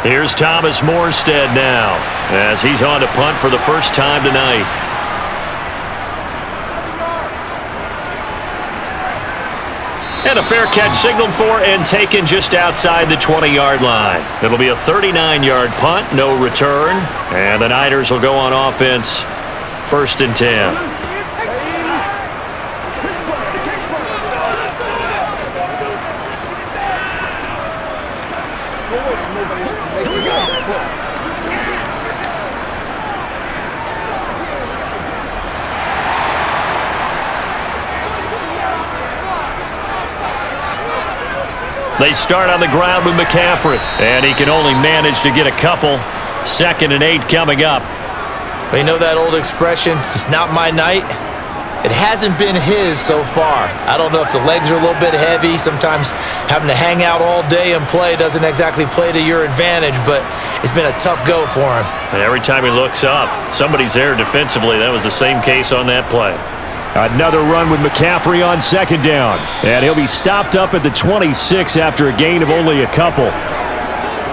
Here's Thomas Morstead now, as he's on to punt for the first time tonight. And a fair catch signaled for and taken just outside the 20-yard line. It'll be a 39-yard punt, no return. And the Niners will go on offense, 1st and 10. They start on the ground with McCaffrey, and he can only manage to get a couple. 2nd and 8 coming up. Well, you know that old expression, it's not my night? It hasn't been his so far. I don't know if the legs are a little bit heavy. Sometimes having to hang out all day and play doesn't exactly play to your advantage, but it's been a tough go for him. And every time he looks up, somebody's there defensively. That was the same case on that play. Another run with McCaffrey on 2nd down. And he'll be stopped up at the 26 after a gain of only a couple.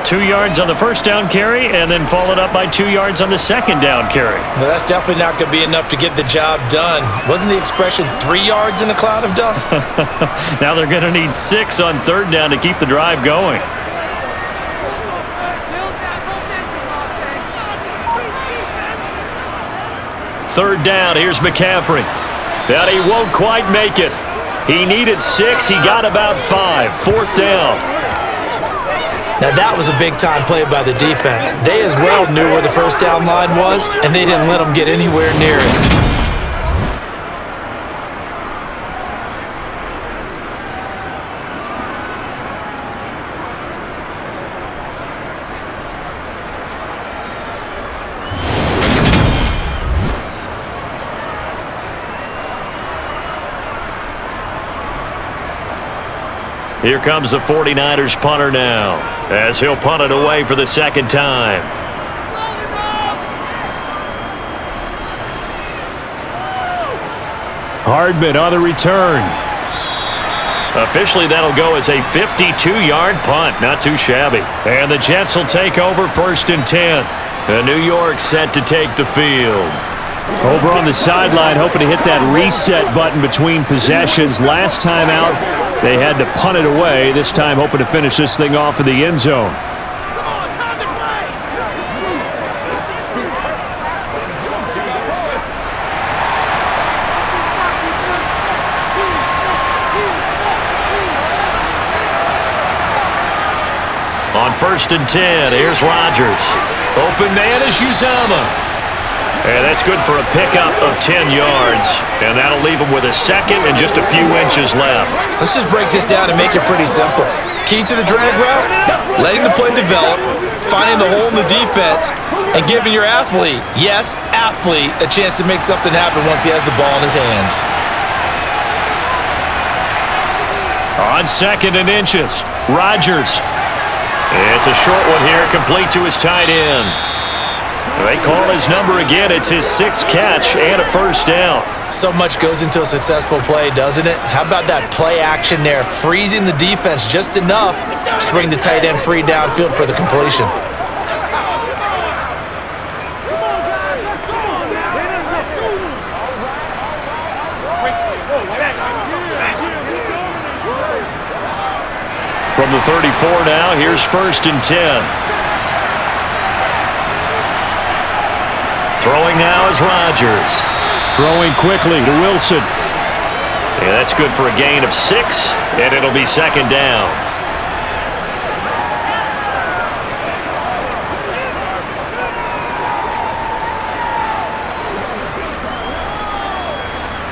2 yards on the 1st down carry, and then followed up by 2 yards on the 2nd down carry. Well, that's definitely not going to be enough to get the job done. Wasn't the expression 3 yards in a cloud of dust? Now they're going to need 6 on 3rd down to keep the drive going. Third down, here's McCaffrey. And he won't quite make it. He needed 6, he got about 5. 4th down. Now that was a big-time play by the defense. They as well knew where the 1st down line was, and they didn't let them get anywhere near it. Here comes the 49ers punter now, as he'll punt it away for the 2nd time. Hardman on the return. Officially, that'll go as a 52-yard punt. Not too shabby. And the Jets will take over 1st and 10. And New York set to take the field. Over on the sideline, hoping to hit that reset button between possessions. Last time out, they had to punt it away. This time, hoping to finish this thing off in the end zone. On 1st and 10, here's Rodgers. Open man is Uzomah. And that's good for a pickup of 10 yards. And that'll leave him with a 2nd and just a few inches left. Let's just break this down and make it pretty simple. Key to the drag route, letting the play develop, finding the hole in the defense, and giving your athlete, yes, athlete, a chance to make something happen once he has the ball in his hands. On 2nd and inches, Rodgers. It's a short one here, complete to his tight end. They call his number again. It's his 6th catch and a 1st down. So much goes into a successful play, doesn't it? How about that play action there, freezing the defense just enough to bring the tight end free downfield for the completion. From the 34 now, here's 1st and 10. Throwing now is Rodgers. Throwing quickly to Wilson. Yeah, that's good for a gain of 6, and it'll be 2nd down.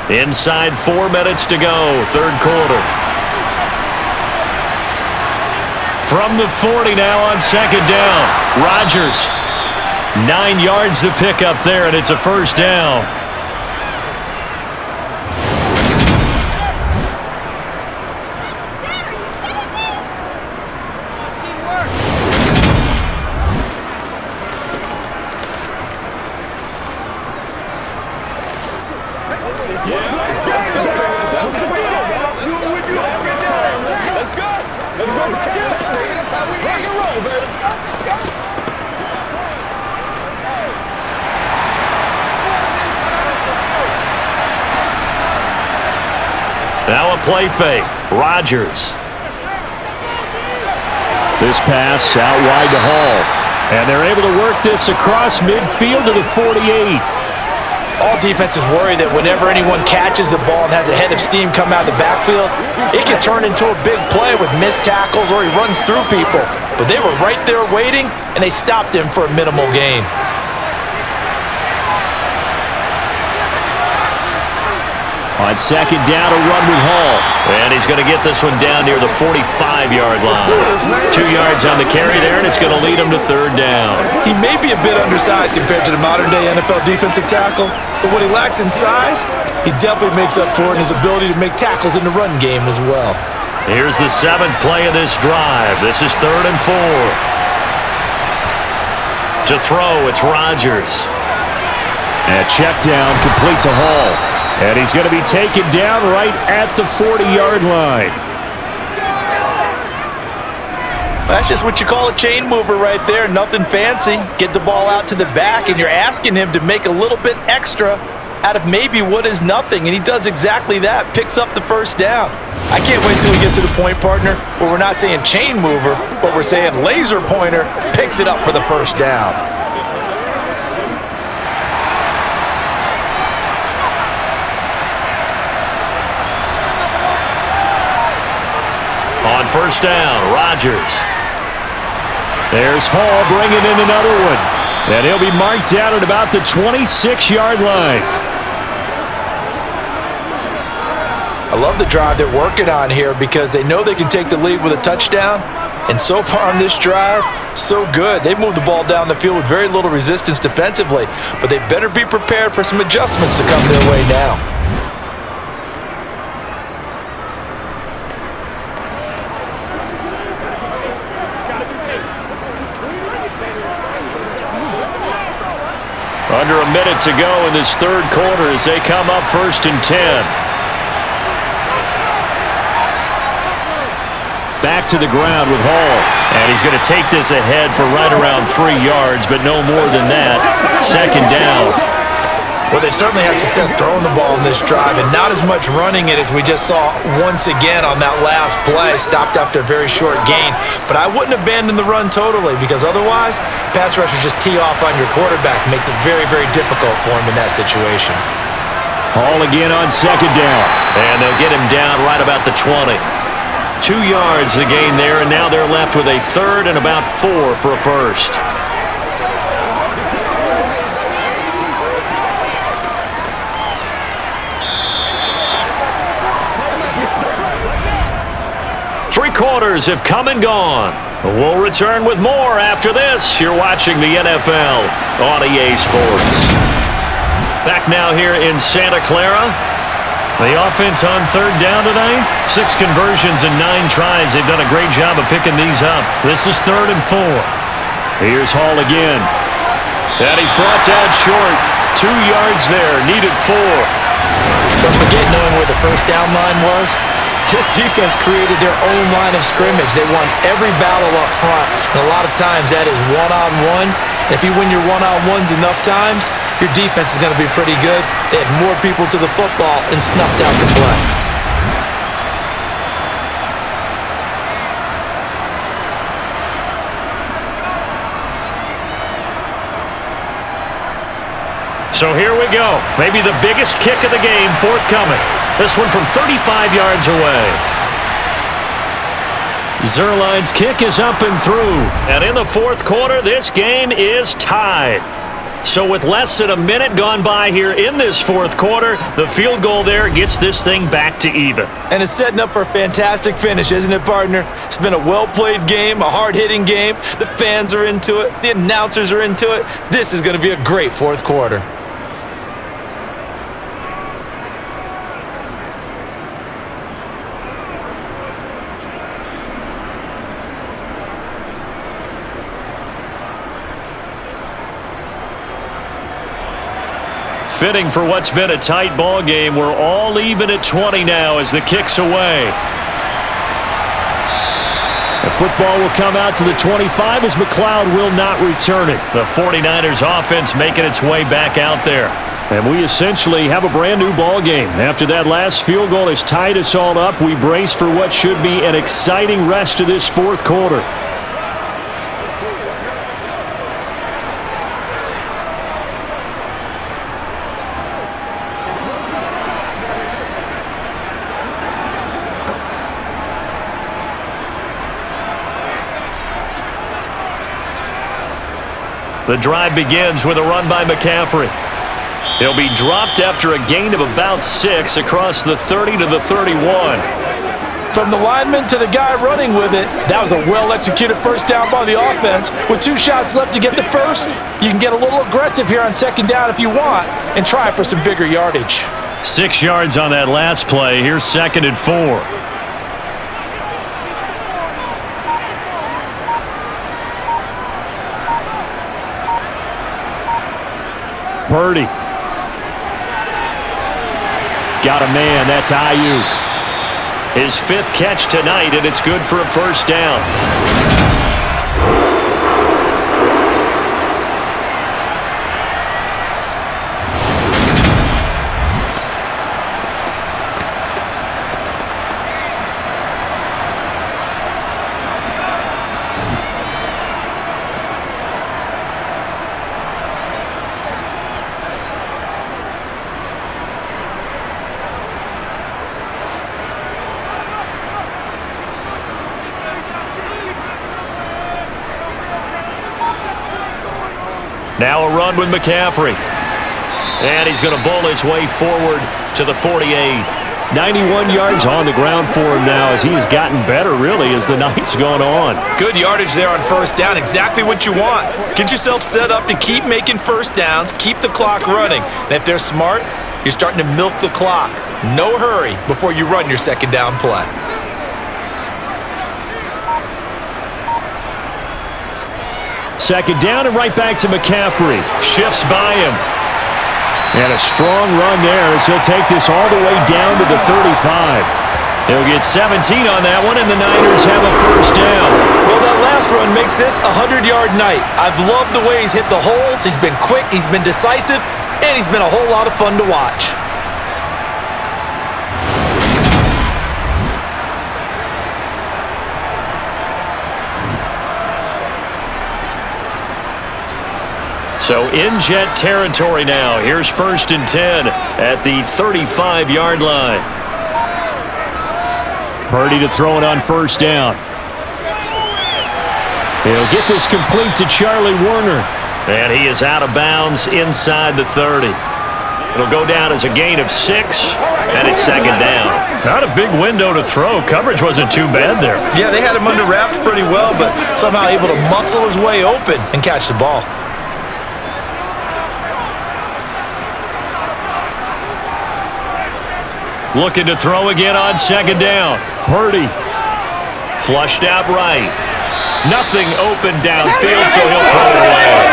Inside 4 minutes to go, 3rd quarter. From the 40 now on second down. Rodgers. 9 yards to pick up there, and it's a first down. Now a play fake. Rodgers. This pass out wide to Hall. And they're able to work this across midfield to the 48. All defenses worry that whenever anyone catches the ball and has a head of steam come out of the backfield, it can turn into a big play with missed tackles or he runs through people. But they were right there waiting, and they stopped him for a minimal gain. On second down, a run with Hall. And he's going to get this one down near the 45-yard line. 2 yards on the carry there, and it's going to lead him to third down. He may be a bit undersized compared to the modern-day NFL defensive tackle, but what he lacks in size, he definitely makes up for in his ability to make tackles in the run game as well. Here's the 7th play of this drive. This is 3rd and 4. To throw, it's Rodgers. And check down complete to Hall. And he's going to be taken down right at the 40-yard line. That's just what you call a chain mover right there. Nothing fancy. Get the ball out to the back, and you're asking him to make a little bit extra out of maybe what is nothing. And he does exactly that. Picks up the first down. I can't wait till we get to the point, partner, where we're not saying chain mover, but we're saying laser pointer picks it up for the first down. On first down, Rodgers. There's Hall bringing in another one. And he'll be marked down at about the 26-yard line. I love the drive they're working on here because they know they can take the lead with a touchdown. And so far on this drive, so good. They've moved the ball down the field with very little resistance defensively, but they better be prepared for some adjustments to come their way now. Under a minute to go in this third quarter as they come up 1st and 10. Back to the ground with Hall. And he's going to take this ahead for right around 3 yards, but no more than that. Second down. Well, they certainly had success throwing the ball in this drive and not as much running it as we just saw once again on that last play. Stopped after a very short gain. But I wouldn't abandon the run totally because otherwise, pass rushers just tee off on your quarterback. Makes it very, very difficult for him in that situation. Hall again on second down. And they'll get him down right about the 20. 2 yards the gain there, and now they're left with a 3rd and about 4 for a first. Three quarters have come and gone. We'll return with more after this. You're watching the NFL on EA Sports. Back now here in Santa Clara. The offense on third down tonight. 6 conversions and 9 tries. They've done a great job of picking these up. This is 3rd and 4. Here's Hall again. And he's brought down short. 2 yards there. Needed 4. Don't forget knowing where the first down line was. This defense created their own line of scrimmage. They won every battle up front. And a lot of times that is one-on-one. If you win your one-on-ones enough times, your defense is going to be pretty good. They had more people to the football and snuffed out the play. So here we go. Maybe the biggest kick of the game forthcoming. This one from 35 yards away. Zerline's kick is up and through. And in the fourth quarter, this game is tied. So with less than a minute gone by here in this fourth quarter, the field goal there gets this thing back to even. And it's setting up for a fantastic finish, isn't it, partner? It's been a well-played game, a hard-hitting game. The fans are into it. The announcers are into it. This is going to be a great fourth quarter. Fitting for what's been a tight ball game. We're all even at 20 now as the kick's away. The football will come out to the 25 as McLeod will not return it. The 49ers offense making its way back out there. And we essentially have a brand new ball game. After that last field goal has tied us all up, we brace for what should be an exciting rest of this fourth quarter. The drive begins with a run by McCaffrey. He'll be dropped after a gain of about 6 across the 30 to the 31. From the lineman to the guy running with it, that was a well-executed first down by the offense. With 2 shots left to get the first, you can get a little aggressive here on second down if you want and try for some bigger yardage. 6 yards on that last play. Here's 2nd and 4. Purdy. Got a man. That's Ayuk. His 5th catch tonight, and it's good for a first down. Now a run with McCaffrey. And he's going to bowl his way forward to the 48. 91 yards on the ground for him now as he has gotten better, really, as the night's gone on. Good yardage there on first down. Exactly what you want. Get yourself set up to keep making first downs, keep the clock running. And if they're smart, you're starting to milk the clock. No hurry before you run your second down play. Second down and right back to McCaffrey. Shifts by him. And a strong run there as he'll take this all the way down to the 35. He'll get 17 on that one, and the Niners have a first down. Well, that last run makes this a 100-yard night. I've loved the way he's hit the holes. He's been quick, he's been decisive, and he's been a whole lot of fun to watch. So in Jet territory now. Here's 1st and 10 at the 35-yard line. Purdy to throw it on first down. He'll get this complete to Charlie Warner. And he is out of bounds inside the 30. It'll go down as a gain of 6, and it's second down. Not a big window to throw. Coverage wasn't too bad there. Yeah, they had him under wraps pretty well, but somehow able to muscle his way open and catch the ball. Looking to throw again on second down. Purdy. Flushed out right. Nothing open downfield, so he'll throw it away.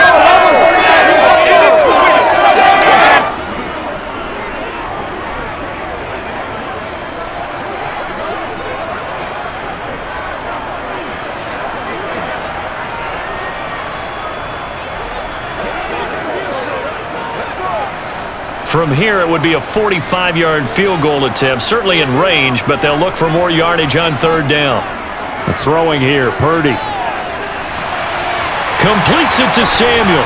From here, it would be a 45-yard field goal attempt, certainly in range, but they'll look for more yardage on third down. Throwing here, Purdy. Completes it to Samuel.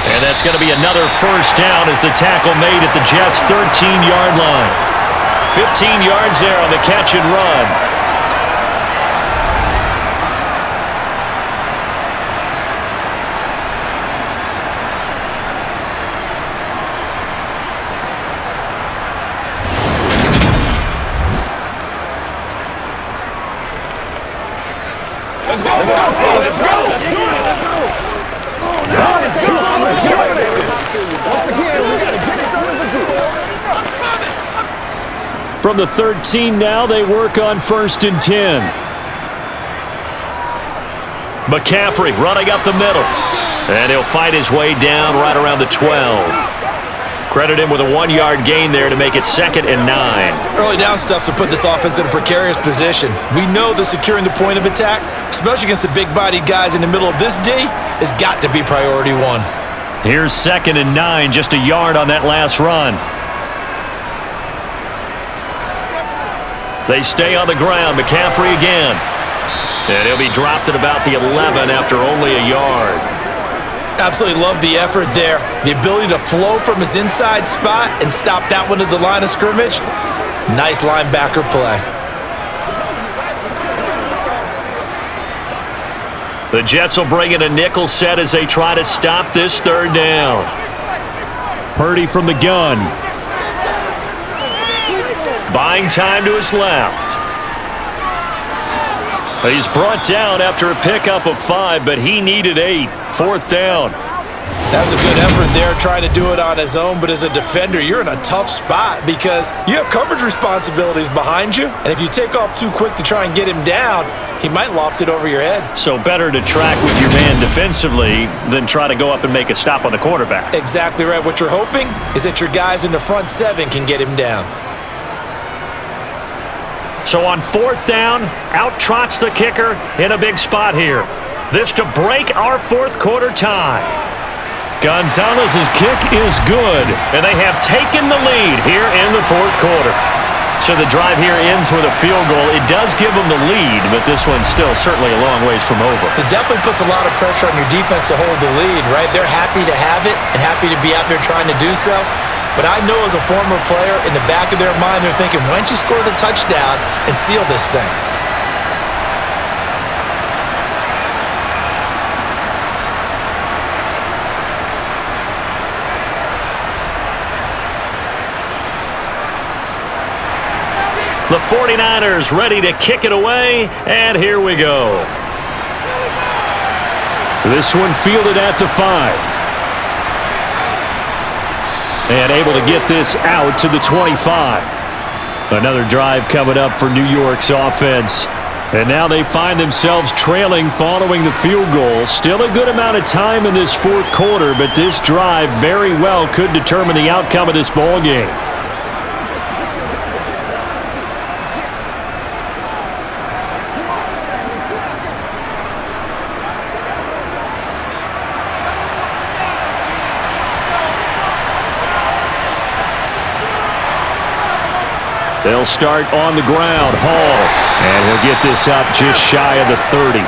And that's going to be another first down as the tackle made at the Jets' 13-yard line. 15 yards there on the catch and run. Let's go. Let's dominate this. Once again, we got to get it done as a group. From the 13 now, they work on 1st and 10. McCaffrey running up the middle. And he'll fight his way down right around the 12. Credit him with a 1-yard gain there to make it 2nd and 9. Early down stuff will put this offense in a precarious position. We know that securing the point of attack, especially against the big-bodied guys in the middle of this D, has got to be priority 1. Here's 2nd and 9, just a yard on that last run. They stay on the ground. McCaffrey again. And he'll be dropped at about the 11 after only a yard. Absolutely love the effort there. The ability to flow from his inside spot and stop that one at the line of scrimmage. Nice linebacker play. The Jets will bring in a nickel set as they try to stop this 3rd down. Purdy from the gun. Buying time to his left. He's brought down after a pickup of 5, but he needed 8. 4th down. That was a good effort there, trying to do it on his own, but as a defender, you're in a tough spot because you have coverage responsibilities behind you, and if you take off too quick to try and get him down, he might loft it over your head. So better to track with your man defensively than try to go up and make a stop on the quarterback. Exactly right. What you're hoping is that your guys in the front 7 can get him down. So on 4th down, out trots the kicker in a big spot here. This to break our 4th quarter tie. Gonzalez's kick is good, and they have taken the lead here in the 4th quarter. So the drive here ends with a field goal. It does give them the lead, but this one's still certainly a long ways from over. It definitely puts a lot of pressure on your defense to hold the lead, right? They're happy to have it and happy to be out there trying to do so. But I know as a former player, in the back of their mind, they're thinking, why don't you score the touchdown and seal this thing? The 49ers ready to kick it away, and here we go. This one fielded at the 5. And able to get this out to the 25. Another drive coming up for New York's offense. And now they find themselves trailing following the field goal. Still a good amount of time in this 4th quarter, but this drive very well could determine the outcome of this ball game. They'll start on the ground. Hall. And he'll get this up just shy of the 30.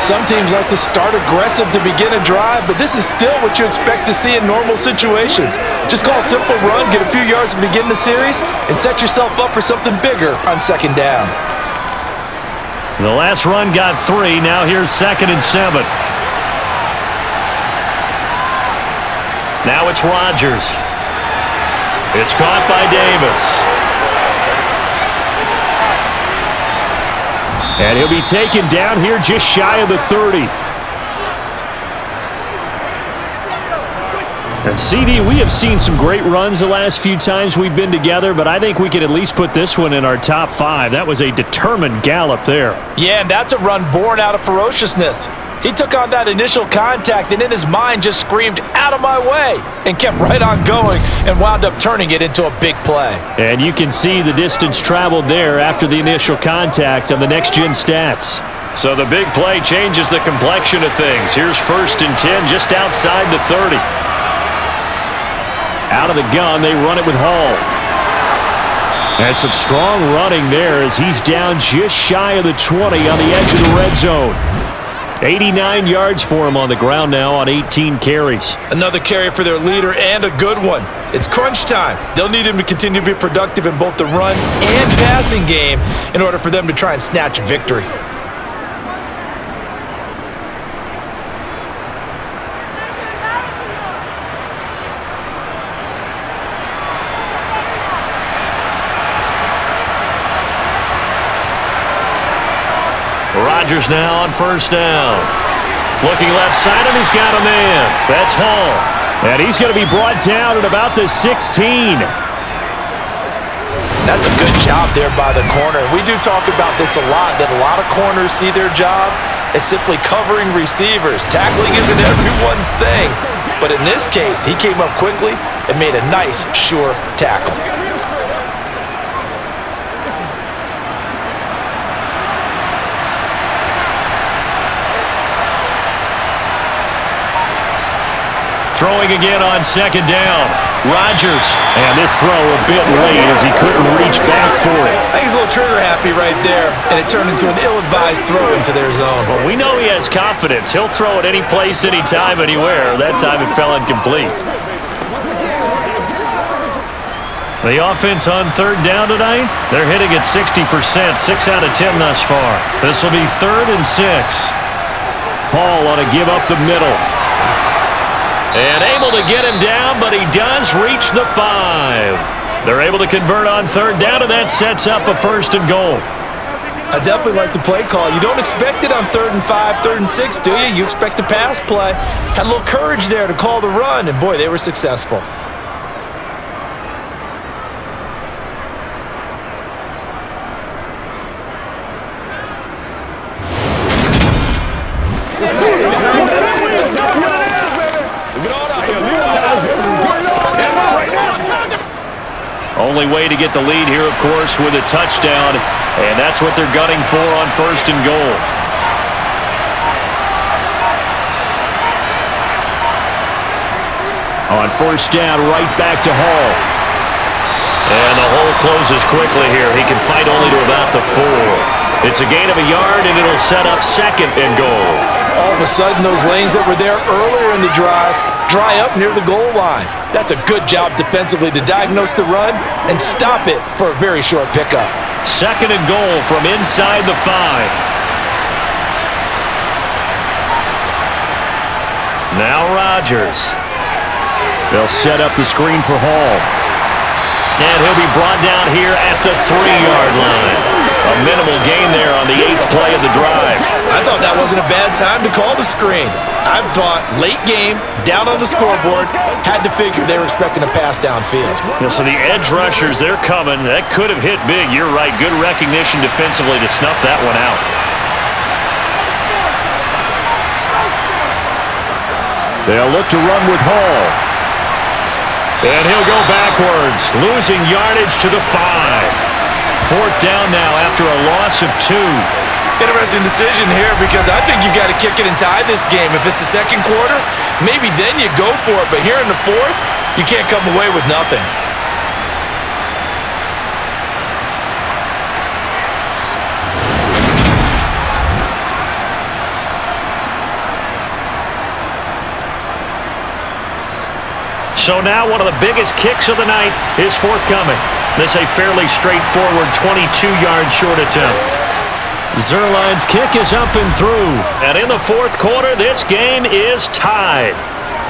Some teams like to start aggressive to begin a drive, but this is still what you expect to see in normal situations. Just call a simple run, get a few yards to begin the series, and set yourself up for something bigger on 2nd down. The last run got 3. Now here's 2nd and 7. Now it's Rodgers. It's caught by Davis. And he'll be taken down here just shy of the 30. And CD, we have seen some great runs the last few times we've been together, but I think we could at least put this one in our top 5. That was a determined gallop there. Yeah, and that's a run born out of ferociousness. He took on that initial contact and in his mind just screamed, "Out of my way," and kept right on going and wound up turning it into a big play. And you can see the distance traveled there after the initial contact on the next-gen stats. So the big play changes the complexion of things. Here's 1st and 10 just outside the 30. Out of the gun, they run it with Hall. And some strong running there as he's down just shy of the 20 on the edge of the red zone. 89 yards for him on the ground now on 18 carries. Another carry for their leader and a good one. It's crunch time. They'll need him to continue to be productive in both the run and passing game in order for them to try and snatch a victory. Rodgers now on first down. Looking left side, and he's got a man. That's Hall. And he's going to be brought down at about the 16. That's a good job there by the corner. We do talk about this a lot, that a lot of corners see their job as simply covering receivers. Tackling isn't everyone's thing. But in this case, he came up quickly and made a nice, sure tackle. Throwing again on second down. Rodgers. And this throw a bit late as he couldn't reach back for it. I think he's a little trigger happy right there, and it turned into an ill-advised throw into their zone. Well, we know he has confidence. He'll throw it any place, anytime, anywhere. That time it fell incomplete. The offense on third down tonight, they're hitting at 60%, 6 out of 10 thus far. This will be 3rd and 6. Hall on a give up the middle. And able to get him down, but he does reach the 5. They're able to convert on third down, and that sets up a 1st and goal. I definitely like the play call. You don't expect it on 3rd and 5, 3rd and 6, do you? You expect a pass play. Had a little courage there to call the run, and boy, they were successful. Only way to get the lead here, of course, with a touchdown, and that's what they're gunning for on 1st and goal. On 1st down, right back to Hall. And the hole closes quickly here. He can fight only to about the 4. It's a gain of a yard, and it'll set up 2nd and goal. All of a sudden, those lanes that were there earlier in the drive dry up near the goal line. That's a good job defensively to diagnose the run and stop it for a very short pickup. 2nd and goal from inside the 5. Now Rodgers. They'll set up the screen for Hall. And he'll be brought down here at the 3-yard line. A minimal gain there on the 8th play of the drive. I thought that wasn't a bad time to call the screen. I thought late game, down on the scoreboard, had to figure they were expecting a pass downfield. Yeah, so the edge rushers, they're coming. That could have hit big. You're right. Good recognition defensively to snuff that one out. They'll look to run with Hall. And he'll go backwards, losing yardage to the 5. 4th down now after a loss of 2. Interesting decision here because I think you got to kick it and tie this game. If it's the 2nd quarter, maybe then you go for it. But here in the 4th, you can't come away with nothing. So now one of the biggest kicks of the night is forthcoming. This a fairly straightforward 22-yard short attempt. Zerline's kick is up and through. And in the 4th quarter, this game is tied.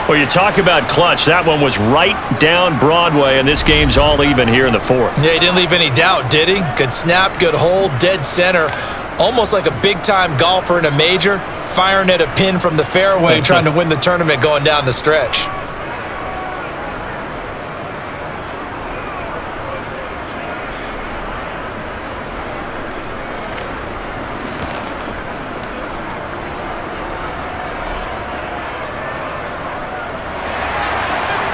Well, you talk about clutch. That one was right down Broadway, and this game's all even here in the 4th. Yeah, he didn't leave any doubt, did he? Good snap, good hold, dead center. Almost like a big-time golfer in a major, firing at a pin from the fairway, trying to win the tournament going down the stretch.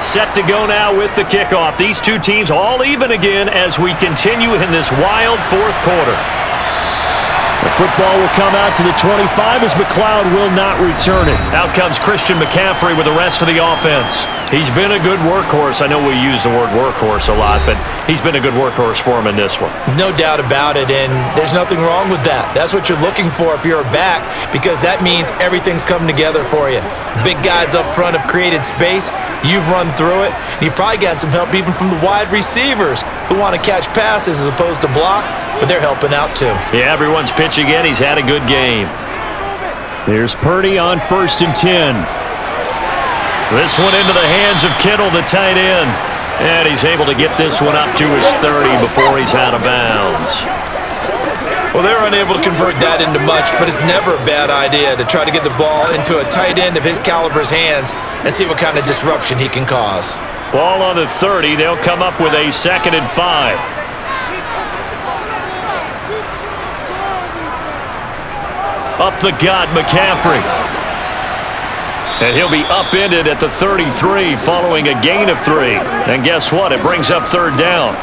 Set to go now with the kickoff. These two teams all even again as we continue in this wild 4th quarter. The football will come out to the 25 as McLeod will not return it. Out comes Christian McCaffrey with the rest of the offense. He's been a good workhorse. I know we use the word workhorse a lot, but he's been a good workhorse for him in this one. No doubt about it, and there's nothing wrong with that. That's what you're looking for if you're a back, because that means everything's coming together for you. Big guys up front have created space. You've run through it. You've probably gotten some help even from the wide receivers who want to catch passes as opposed to block, but they're helping out too. Yeah, everyone's pitching in. He's had a good game. Here's Purdy on 1st and 10. This one into the hands of Kittle, the tight end. And he's able to get this one up to his 30 before he's out of bounds. Well, they were unable to convert that into much, but it's never a bad idea to try to get the ball into a tight end of his caliber's hands and see what kind of disruption he can cause. Ball on the 30. They'll come up with a 2nd and 5. Up the gut, McCaffrey. And he'll be upended at the 33 following a gain of 3. And guess what? It brings up 3rd down.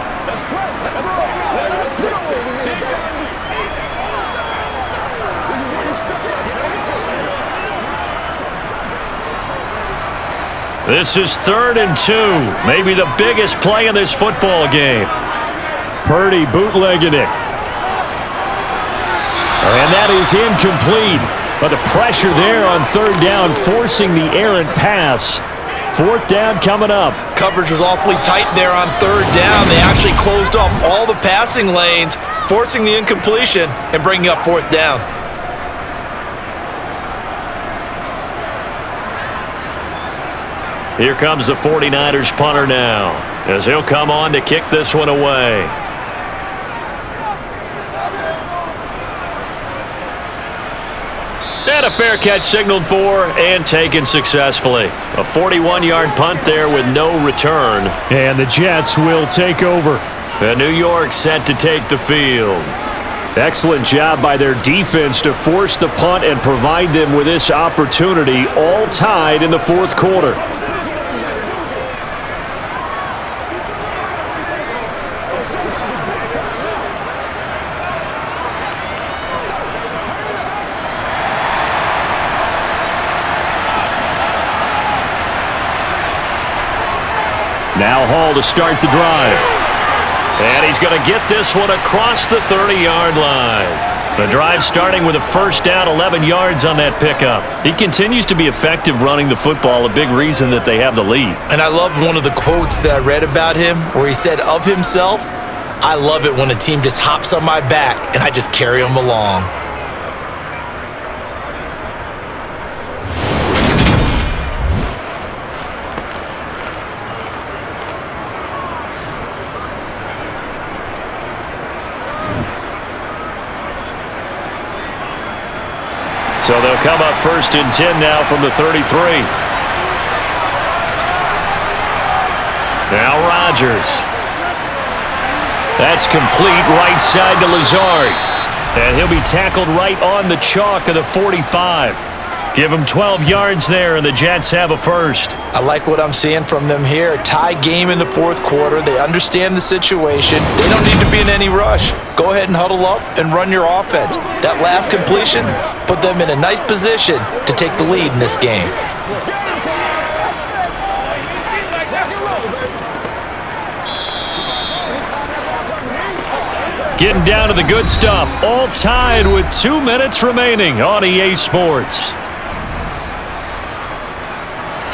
This is 3rd and 2. Maybe the biggest play in this football game. Purdy bootlegging it. And that is incomplete. But the pressure there on 3rd down, forcing the errant pass. 4th down coming up. Coverage was awfully tight there on 3rd down. They actually closed off all the passing lanes, forcing the incompletion and bringing up 4th down. Here comes the 49ers punter now, as he'll come on to kick this one away. And a fair catch signaled for and taken successfully. A 41-yard punt there with no return. And the Jets will take over. And New York set to take the field. Excellent job by their defense to force the punt and provide them with this opportunity, all tied in the 4th quarter. Now Hall to start the drive. And he's going to get this one across the 30-yard line. The drive starting with a 1st down, 11 yards on that pickup. He continues to be effective running the football, a big reason that they have the lead. And I love one of the quotes that I read about him where he said of himself, "I love it when a team just hops on my back and I just carry them along." So they'll come up 1st and 10 now from the 33. Now Rodgers. That's complete right side to Lazard. And he'll be tackled right on the chalk of the 45. Give him 12 yards there, and the Jets have a 1st. I like what I'm seeing from them here. Tie game in the 4th quarter. They understand the situation. They don't need to be in any rush. Go ahead and huddle up and run your offense. That last completion put them in a nice position to take the lead in this game. Getting down to the good stuff. All tied with 2 minutes remaining on EA Sports.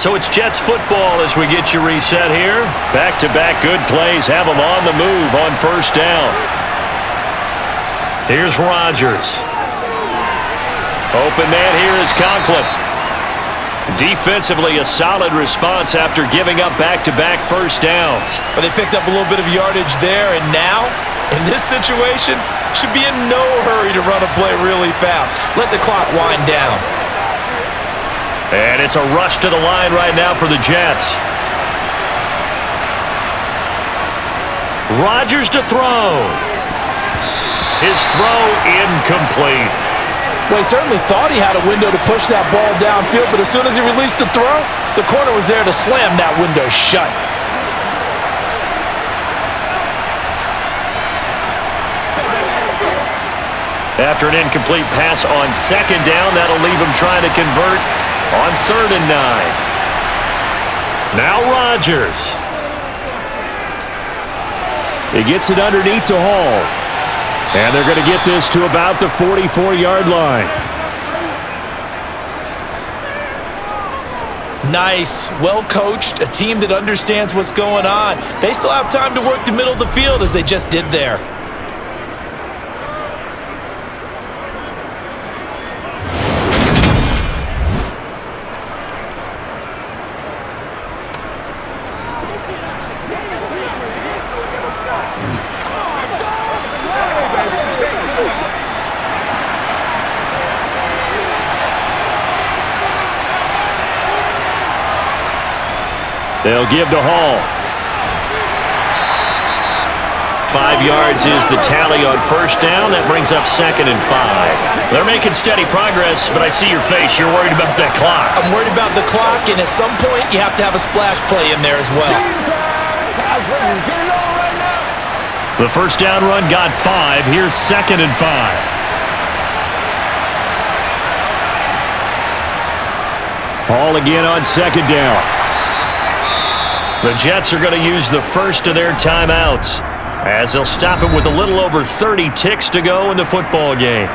So it's Jets football as we get you reset here. Back-to-back good plays have them on the move on 1st down. Here's Rodgers. Open man here is Conklin. Defensively, a solid response after giving up back-to-back 1st downs. But they picked up a little bit of yardage there, and now, in this situation, should be in no hurry to run a play really fast. Let the clock wind down. And it's a rush to the line right now for the Jets. Rodgers to throw. His throw incomplete. Well, he certainly thought he had a window to push that ball downfield, but as soon as he released the throw, the corner was there to slam that window shut. After an incomplete pass on 2nd down, that'll leave him trying to convert on 3rd and 9. Now Rodgers. He gets it underneath to Hall. And they're going to get this to about the 44-yard line. Nice, well coached, a team that understands what's going on. They still have time to work the middle of the field as they just did there. They'll give to Hall. 5 yards is the tally on first down. That brings up 2nd and 5. They're making steady progress, but I see your face. You're worried about that clock. I'm worried about the clock, and at some point, you have to have a splash play in there as well. The first down run got 5. Here's 2nd and 5. Hall again on 2nd down. The Jets are going to use the first of their timeouts, as they'll stop it with a little over 30 ticks to go in the football game.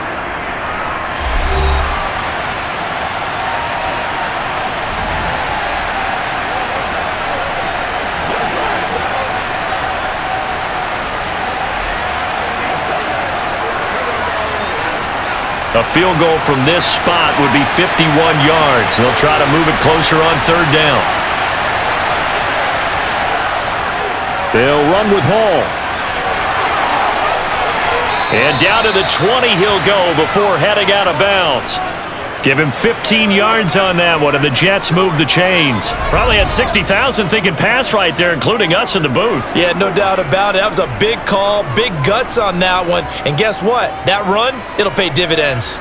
A field goal from this spot would be 51 yards. They'll try to move it closer on 3rd down. They'll run with Hall. And down to the 20 he'll go before heading out of bounds. Give him 15 yards on that one, and the Jets move the chains. Probably had 60,000 thinking pass right there, including us in the booth. Yeah, no doubt about it. That was a big call, big guts on that one. And guess what? That run, it'll pay dividends.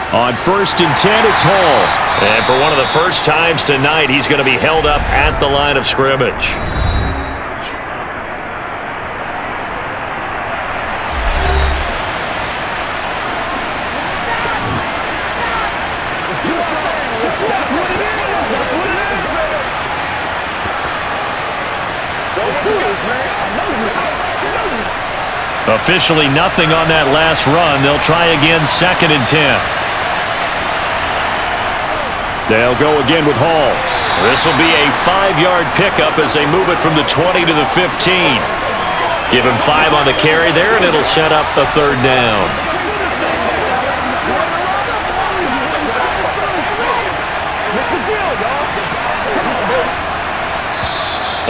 On 1st and 10, it's Hall. And for one of the first times tonight, he's going to be held up at the line of scrimmage. Officially nothing on that last run. They'll try again 2nd and 10. They'll go again with Hall. This will be a 5-yard pickup as they move it from the 20 to the 15. Give him 5 on the carry there, and it'll set up the 3rd down.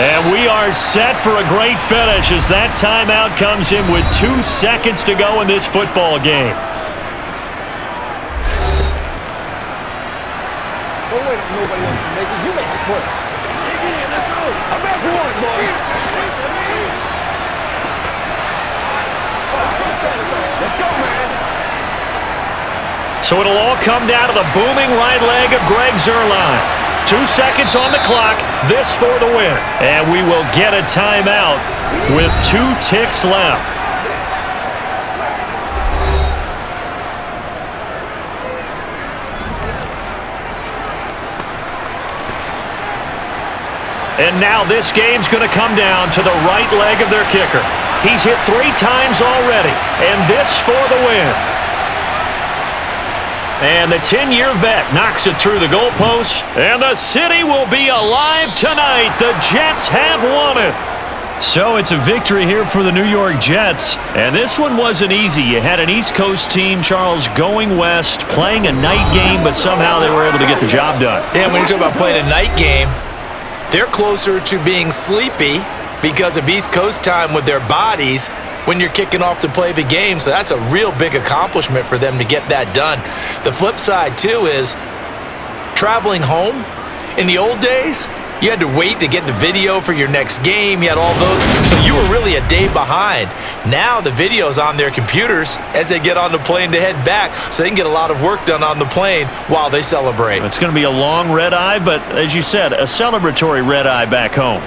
And we are set for a great finish as that timeout comes in with 2 seconds to go in this football game. Don't wait for nobody else to make it. You make the push. Let's go. I'm back to one, boys. Let's go, man. So it'll all come down to the booming right leg of Greg Zuerlein. 2 seconds on the clock. This for the win. And we will get a timeout with 2 ticks left. And now this game's going to come down to the right leg of their kicker. He's hit 3 times already, and this for the win. And the 10-year vet knocks it through the goalposts, and the city will be alive tonight. The Jets have won it. So it's a victory here for the New York Jets. And this one wasn't easy. You had an East Coast team, Charles, going west, playing a night game, but somehow they were able to get the job done. Yeah, when you talk about playing a night game, they're closer to being sleepy because of East Coast time with their bodies when you're kicking off to play the game. So that's a real big accomplishment for them to get that done. The flip side, too, is traveling home. In the old days, you had to wait to get the video for your next game. You had all those. So you were really a day behind. Now the video's on their computers as they get on the plane to head back, so they can get a lot of work done on the plane while they celebrate. It's going to be a long red eye, but as you said, a celebratory red eye back home.